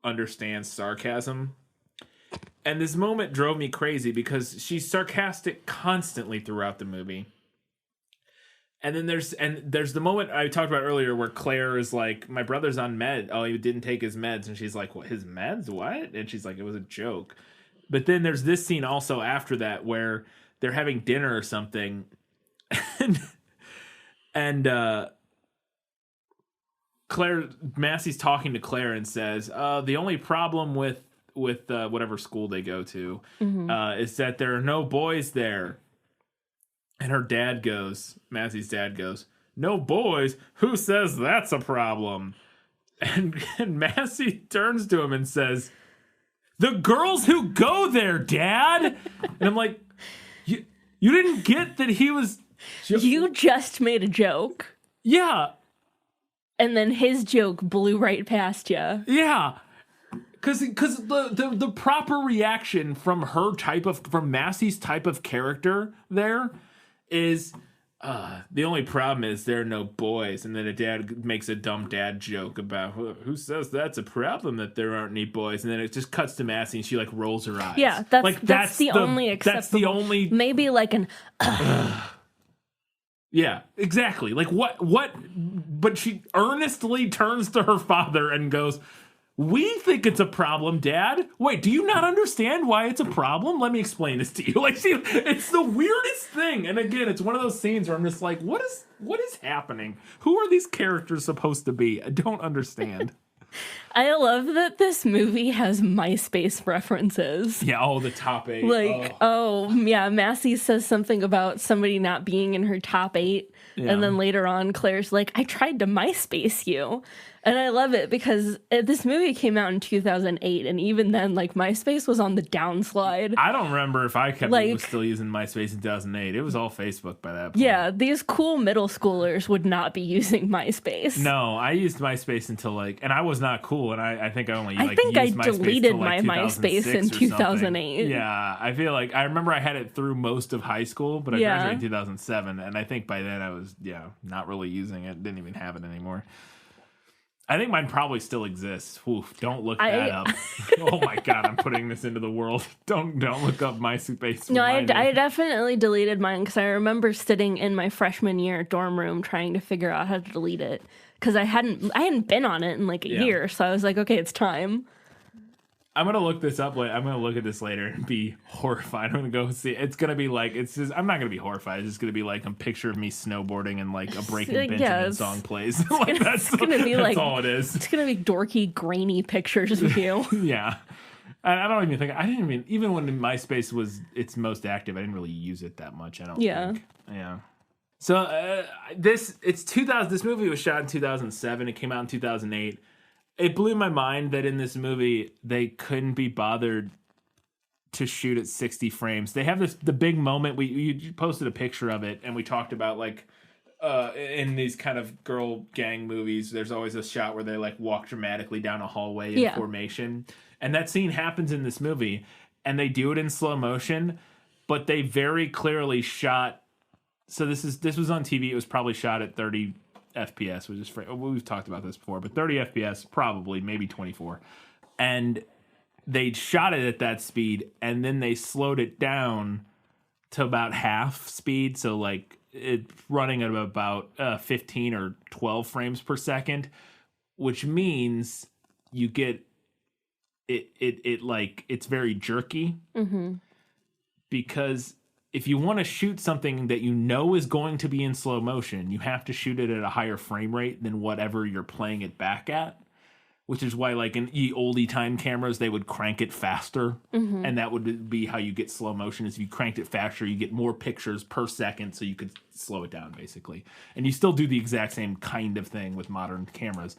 understands sarcasm. And this moment drove me crazy because she's sarcastic constantly throughout the movie. And then there's the moment I talked about earlier where Claire is like, my brother's on med. Oh, he didn't take his meds. And she's like, what, his meds? What? And she's like, it was a joke. But then there's this scene also after that where they're having dinner or something. and Massey's talking to Claire and says, the only problem with whatever school they go to is that there are no boys there. And her dad goes, Massey's dad goes, no boys? Who says that's a problem? And Massey turns to him and says, the girls who go there, Dad. And I'm like, you didn't get that he was... You just made a joke. Yeah. And then his joke blew right past you. Yeah. Because the proper reaction from Massey's type of character there is... the only problem is there are no boys, and then a dad makes a dumb dad joke about who says that's a problem that there aren't any boys, and then it just cuts to Massey and she like rolls her eyes. Yeah, that's the only acceptable. That's the only maybe like an. Yeah, exactly. Like what? But she earnestly turns to her father and goes, we think it's a problem, Dad. Wait, do you not understand why it's a problem? Let me explain this to you. Like, see, it's the weirdest thing. And again, it's one of those scenes where I'm just like, what is happening? Who are these characters supposed to be? I don't understand. I love that this movie has MySpace references. Yeah, the top 8. Massey says something about somebody not being in her top 8. Yeah. And then later on, Claire's like, I tried to MySpace you. And I love it because this movie came out in 2008, and even then, like, MySpace was on the downslide. I don't remember if I was still using MySpace in 2008. It was all Facebook by that point. Yeah, these cool middle schoolers would not be using MySpace. No, I used MySpace until, and I was not cool, and I think I only, used MySpace deleted my MySpace in 2008. Yeah, I feel like, I remember I had it through most of high school, but I graduated in 2007, and I think by then I was, not really using it, didn't even have it anymore. I think mine probably still exists. Oof, don't look that up. Oh my God, I'm putting this into the world. Don't look up MySpace. No, I definitely deleted mine because I remember sitting in my freshman year dorm room trying to figure out how to delete it because I hadn't been on it in like a year. So I was like, okay, it's time. I'm gonna look this up. I'm gonna look at this later and be horrified. I'm gonna go see. It's gonna be like I'm not gonna be horrified. It's just gonna be like a picture of me snowboarding and like a Breaking Benjamin song plays. Like that's gonna be that's all it is. It's gonna be dorky, grainy pictures of you. Yeah, I don't even think I didn't even when MySpace was its most active. I didn't really use it that much. I don't. think. Yeah. So it's 2000. This movie was shot in 2007. It came out in 2008. It blew my mind that in this movie they couldn't be bothered to shoot at 60 frames. They have the big moment. You posted a picture of it, and we talked about like in these kind of girl gang movies, there's always a shot where they like walk dramatically down a hallway in formation, and that scene happens in this movie, and they do it in slow motion, but they very clearly shot. So this was on TV. It was probably shot at 30 FPS, which is we've talked about this before, but 30 FPS, probably, maybe 24. And they shot it at that speed, and then they slowed it down to about half speed. So like it's running at about 15 or 12 frames per second, which means you get it like it's very jerky because if you want to shoot something that you know is going to be in slow motion, you have to shoot it at a higher frame rate than whatever you're playing it back at, which is why like in oldie time cameras, they would crank it faster. And that would be how you get slow motion is if you cranked it faster, you get more pictures per second so you could slow it down basically. And you still do the exact same kind of thing with modern cameras.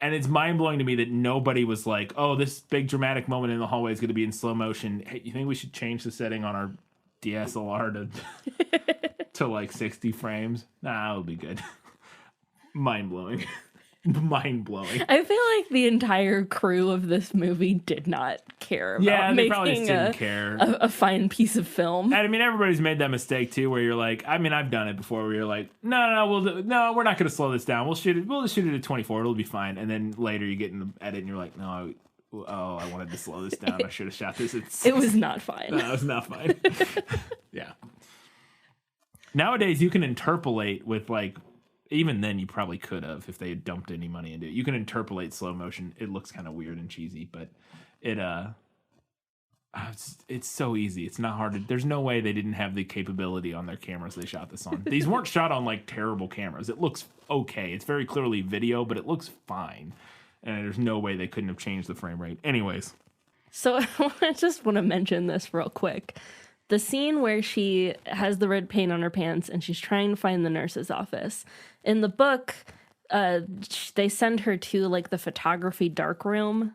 And it's mind-blowing to me that nobody was like, oh, this big dramatic moment in the hallway is going to be in slow motion. Hey, you think we should change the setting on our DSLR to like 60 frames? Nah, it'll be good. Mind-blowing. Mind-blowing. I feel like the entire crew of this movie did not care about they probably just didn't making care. a fine piece of film. And I mean, everybody's made that mistake too, where you're like, I mean, I've done it before, where you're like, no, we're not going to slow this down. We'll just shoot it at 24. It'll be fine. And then later you get in the edit and you're like, no, I wanted to slow this down. I should have shot this at 6. It was not fine. No, it was not fine. Yeah. Nowadays, you can interpolate with like, even then you probably could have if they had dumped any money into it. You can interpolate slow motion. It looks kind of weird and cheesy, but it's so easy. It's not hard. There's no way they didn't have the capability on their cameras they shot this on. These weren't shot on like terrible cameras. It looks okay. It's very clearly video, but it looks fine. And there's no way they couldn't have changed the frame rate. Anyways. So I just want to mention this real quick. The scene where she has the red paint on her pants and she's trying to find the nurse's office. In the book, they send her to like the photography dark room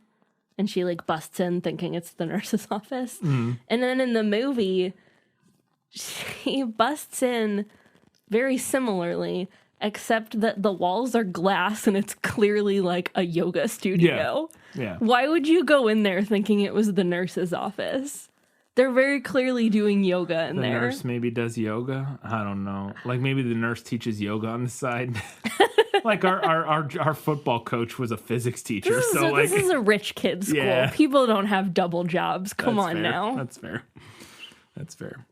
and she like busts in thinking it's the nurse's office. And then in the movie, she busts in very similarly, except that the walls are glass and it's clearly like a yoga studio. Yeah. Why would you go in there thinking it was the nurse's office? They're very clearly doing yoga in there. The nurse maybe does yoga. I don't know. Like maybe the nurse teaches yoga on the side. Like our football coach was a physics teacher. This is a rich kid school. Yeah. People don't have double jobs. Come on now. That's fair.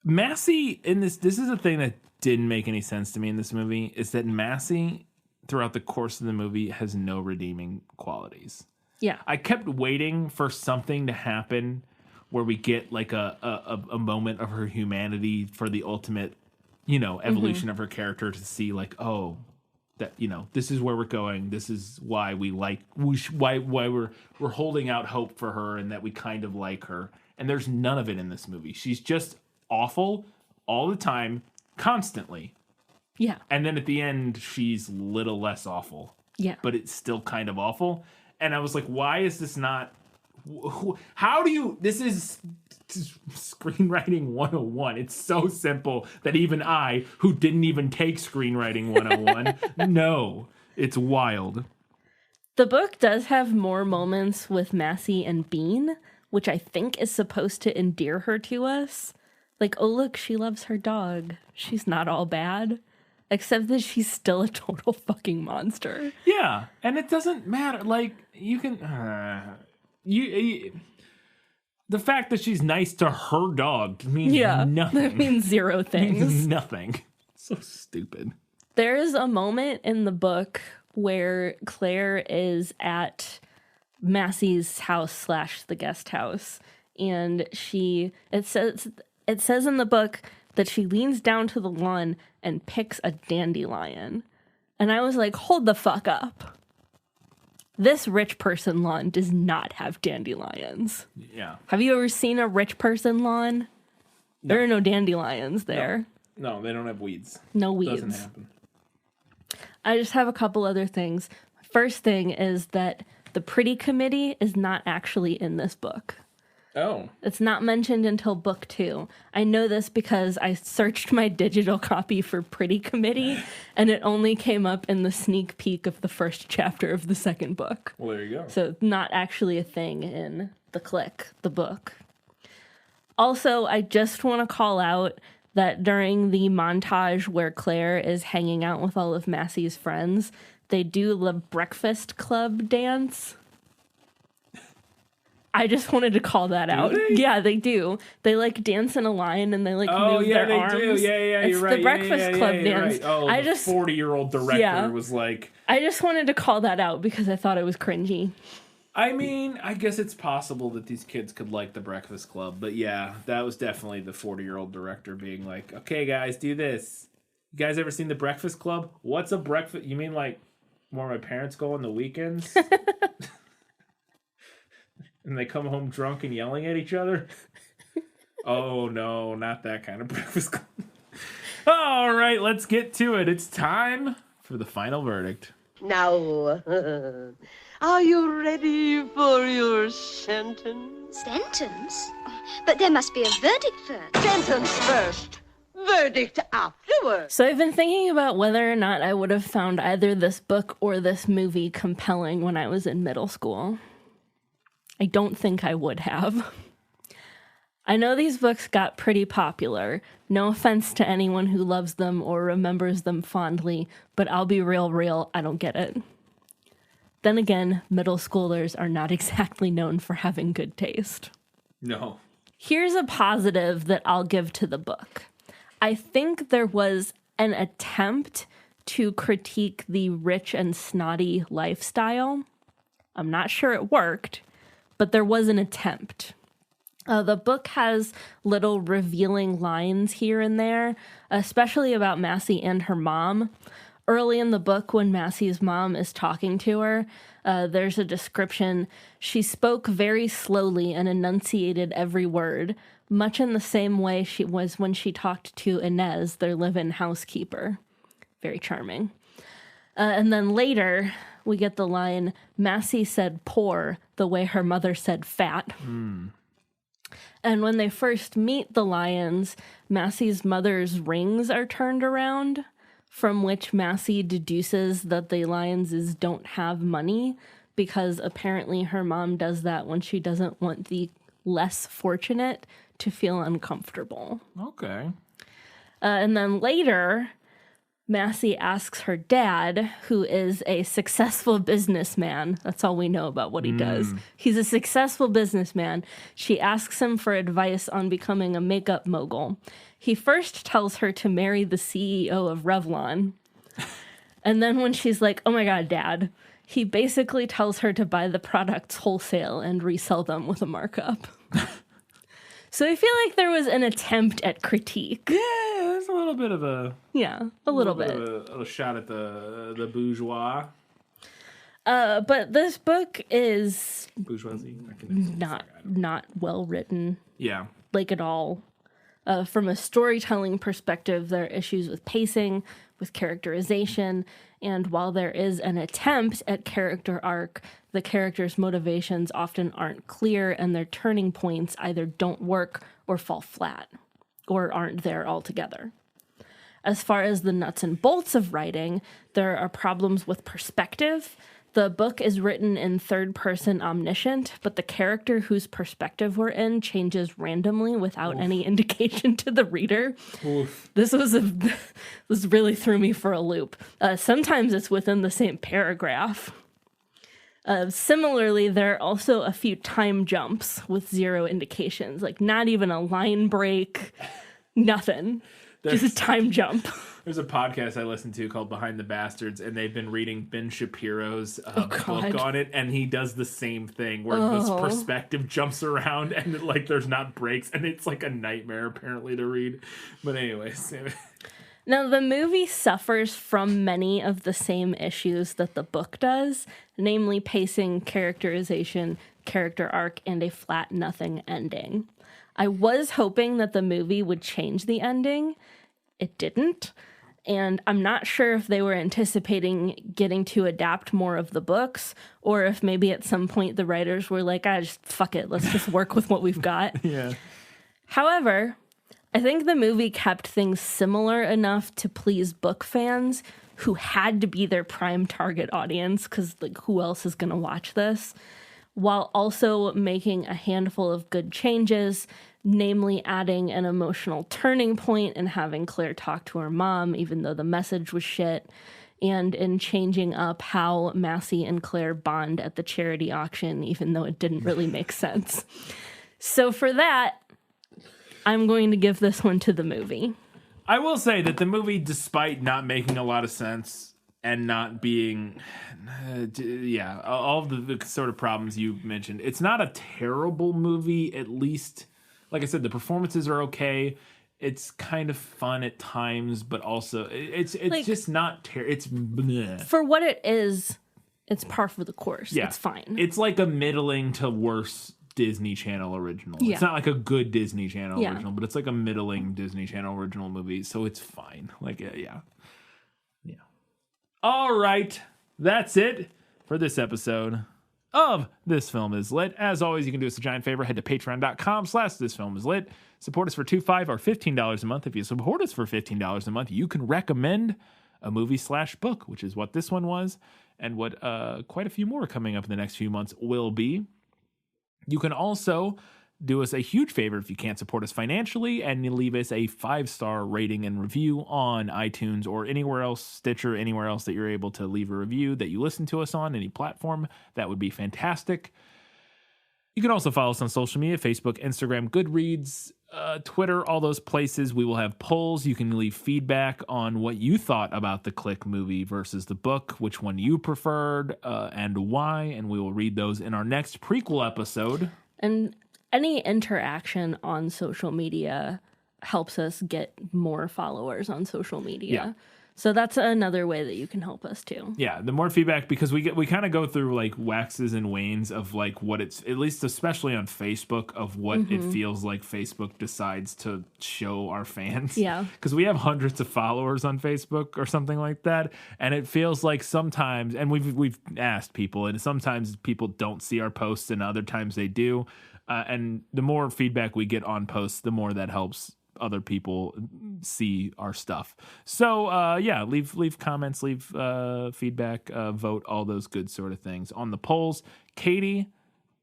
Massey in this is a thing that didn't make any sense to me in this movie, is that Massey throughout the course of the movie has no redeeming qualities. Yeah. I kept waiting for something to happen where we get like a moment of her humanity for the ultimate, evolution of her character, to see like, oh, that, this is where we're going. This is why why we're holding out hope for her and that we kind of like her. And there's none of it in this movie. She's just awful all the time, constantly. Yeah. And then at the end, she's a little less awful. Yeah. But it's still kind of awful. And I was like, why is this not... How do you... This is screenwriting 101. It's so simple that even I, who didn't even take screenwriting 101, know. It's wild. The book does have more moments with Massey and Bean, which I think is supposed to endear her to us. Like, oh, look, she loves her dog. She's not all bad. Except that she's still a total fucking monster. Yeah, and it doesn't matter. Like, you can... the fact that she's nice to her dog means nothing. That means zero things. Means nothing. So stupid. There is a moment in the book where Claire is at Massey's house / the guest house. And it says in the book that she leans down to the lawn and picks a dandelion. And I was like, hold the fuck up. This rich person lawn does not have dandelions. Yeah. Have you ever seen a rich person lawn? No. There are no dandelions there. No, they don't have weeds. No weeds. Doesn't happen. I just have a couple other things. First thing is that the Pretty Committee is not actually in this book. Oh. It's not mentioned until book 2. I know this because I searched my digital copy for Pretty Committee, and it only came up in the sneak peek of the first chapter of the second book. Well, there you go. So not actually a thing in the Clique, the book. Also, I just want to call out that during the montage where Claire is hanging out with all of Massey's friends, they do the Breakfast Club dance. I just wanted to call that out. They? Yeah, they do. They like dance in a line and they like move their arms. Oh, yeah, they do. Yeah, it's you're right. The Breakfast Club dance. Right. Oh, the 40-year-old director was like... I just wanted to call that out because I thought it was cringy. I mean, I guess it's possible that these kids could like the Breakfast Club, but yeah, that was definitely the 40-year-old director being like, okay, guys, do this. You guys ever seen the Breakfast Club? What's a breakfast? You mean like where my parents go on the weekends? And they come home drunk and yelling at each other? Oh, no, not that kind of Breakfast Club. All right, let's get to it. It's time for the final verdict. Now, are you ready for your sentence? Sentence? But there must be a verdict first. Sentence first, verdict afterwards. So I've been thinking about whether or not I would have found either this book or this movie compelling when I was in middle school. I don't think I would have. I know these books got pretty popular. No offense to anyone who loves them or remembers them fondly, but I'll be real, I don't get it. Then again, middle schoolers are not exactly known for having good taste. No. Here's a positive that I'll give to the book. I think there was an attempt to critique the rich and snotty lifestyle. I'm not sure it worked, but there was an attempt. The book has little revealing lines here and there, especially about Massey and her mom. Early in the book, when Massey's mom is talking to her, there's a description. She spoke very slowly and enunciated every word, much in the same way she was when she talked to Inez, their live-in housekeeper. Very charming. And then later, we get the line, Massey said poor, the way her mother said fat. And when they first meet the lions, Massey's mother's rings are turned around, from which Massey deduces that the lions don't have money, because apparently her mom does that when she doesn't want the less fortunate to feel uncomfortable. Okay. And then later, Massey asks her dad, who is a successful businessman. That's all we know about what he does. He's a successful businessman. She asks him for advice on becoming a makeup mogul. He first tells her to marry the CEO of Revlon. And then when she's like, oh my God, Dad, he basically tells her to buy the products wholesale and resell them with a markup. So I feel like there was an attempt at critique. Yeah, there's a little bit of a... Yeah, a little bit. A shot at the bourgeois. But this book is... Bourgeoisie? Not well written. Yeah. Like at all. From a storytelling perspective, there are issues with pacing, with characterization, and while there is an attempt at character arc, the characters' motivations often aren't clear, and their turning points either don't work or fall flat, or aren't there altogether. As far as the nuts and bolts of writing, there are problems with perspective. The book is written in third-person omniscient, but the character whose perspective we're in changes randomly without any indication to the reader. This really threw me for a loop. Sometimes it's within the same paragraph. Similarly, there are also a few time jumps with zero indications, like not even a line break, nothing. Just a time jump. There's a podcast I listen to called Behind the Bastards, and they've been reading Ben Shapiro's book on it, and he does the same thing where this perspective jumps around and like there's not breaks, and it's like a nightmare apparently to read. But anyways. Now, the movie suffers from many of the same issues that the book does, namely pacing, characterization, character arc, and a flat nothing ending. I was hoping that the movie would change the ending. It didn't. And I'm not sure if they were anticipating getting to adapt more of the books, or if maybe at some point the writers were like, just fuck it, let's just work with what we've got. Yeah. However, I think the movie kept things similar enough to please book fans who had to be their prime target audience, because like who else is going to watch this, while also making a handful of good changes, namely adding an emotional turning point and having Claire talk to her mom, even though the message was shit, and in changing up how Massey and Claire bond at the charity auction, even though it didn't really make sense. So for that, I'm going to give this one to the movie. I will say that the movie, despite not making a lot of sense and not being, all of the sort of problems you mentioned, it's not a terrible movie. At least, like I said, the performances are okay. It's kind of fun at times, but also it's like, just not it's bleh. For what it is, it's par for the course. Yeah. It's fine. It's like a middling to worse Disney Channel original. Yeah. It's not like a good Disney Channel original, but it's like a middling Disney Channel original movie, so it's fine. Like, yeah. All right, that's it for this episode of This Film Is Lit. As always, you can do us a giant favor. Head to patreon.com/thisfilmislit. Support us for $2, $5, or $15 a month. If you support us for $15 a month, you can recommend a movie/book, which is what this one was, and what quite a few more coming up in the next few months will be. You can also do us a huge favor if you can't support us financially, and you leave us a 5-star rating and review on iTunes or anywhere else, Stitcher, anywhere else that you're able to leave a review that you listen to us on, any platform. That would be fantastic. You can also follow us on social media, Facebook, Instagram, Goodreads, Twitter, all those places. We will have polls. You can leave feedback on what you thought about the Clique movie versus the book, which one you preferred, and why, and we will read those in our next prequel episode. And any interaction on social media helps us get more followers on social media. Yeah. So that's another way that you can help us too. Yeah, the more feedback, because we kind of go through like waxes and wanes of like what it's, at least especially on Facebook, of what it feels like Facebook decides to show our fans. Yeah. Because we have hundreds of followers on Facebook or something like that, and it feels like sometimes, and we've asked people, and sometimes people don't see our posts and other times they do. And the more feedback we get on posts, the more that helps other people see our stuff. So, leave comments, leave feedback, vote, all those good sort of things on the polls. Katie,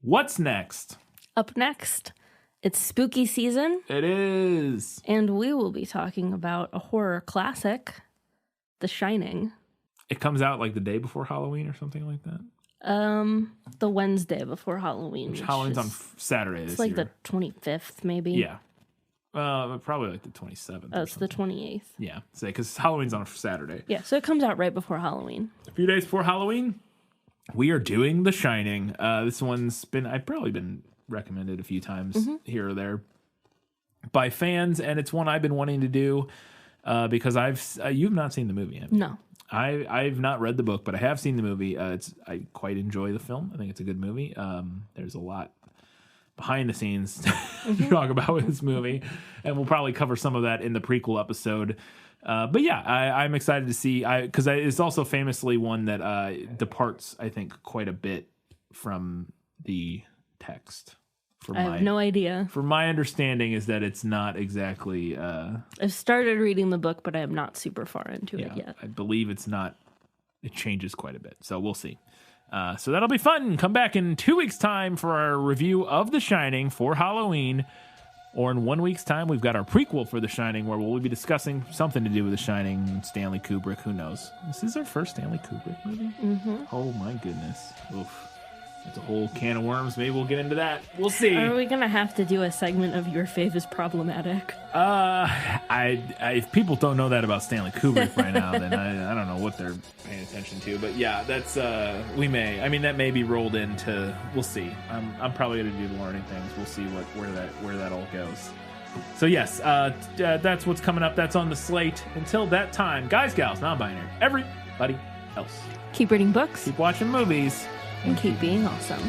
what's next? Up next, it's spooky season. It is. And we will be talking about a horror classic, The Shining. It comes out like the day before Halloween or something like that? The Wednesday before Halloween. Which Halloween's on Saturday this year. It's like the 25th, maybe. Yeah. Probably like the 27th. Oh, it's the 28th. Yeah, say because Halloween's on a Saturday. Yeah, so it comes out right before Halloween. A few days before Halloween, we are doing The Shining. This one's I've probably been recommended a few times here or there by fans, and it's one I've been wanting to do because you've not seen the movie, have you? No. I've not read the book, but I have seen the movie. I quite enjoy the film. I think it's a good movie. There's a lot behind the scenes to talk about with this movie, and we'll probably cover some of that in the prequel episode. But yeah, I'm excited to see, because it's also famously one that departs, I think, quite a bit from the text. I have no idea. For my understanding is that it's not exactly... I've started reading the book, but I am not super far into it yet. I believe it's not... It changes quite a bit, so we'll see. So that'll be fun. Come back in 2 weeks' time for our review of The Shining for Halloween. Or in 1 week's time, we've got our prequel for The Shining, where we'll be discussing something to do with The Shining, Stanley Kubrick, who knows. This is our first Stanley Kubrick movie? Mm-hmm. Oh my goodness. Oof. It's a whole can of worms. Maybe we'll get into that. We'll see. Are we gonna have to do a segment of Your Fave is Problematic? If people don't know that about Stanley Kubrick right now, then I don't know what they're paying attention to. But yeah, that's we may. I mean, that may be rolled into. We'll see. I'm probably gonna do the learning things. We'll see where that all goes. So yes, that's what's coming up. That's on the slate. Until that time, guys, gals, non-binary, everybody else. Keep reading books. Keep watching movies. And keep being awesome.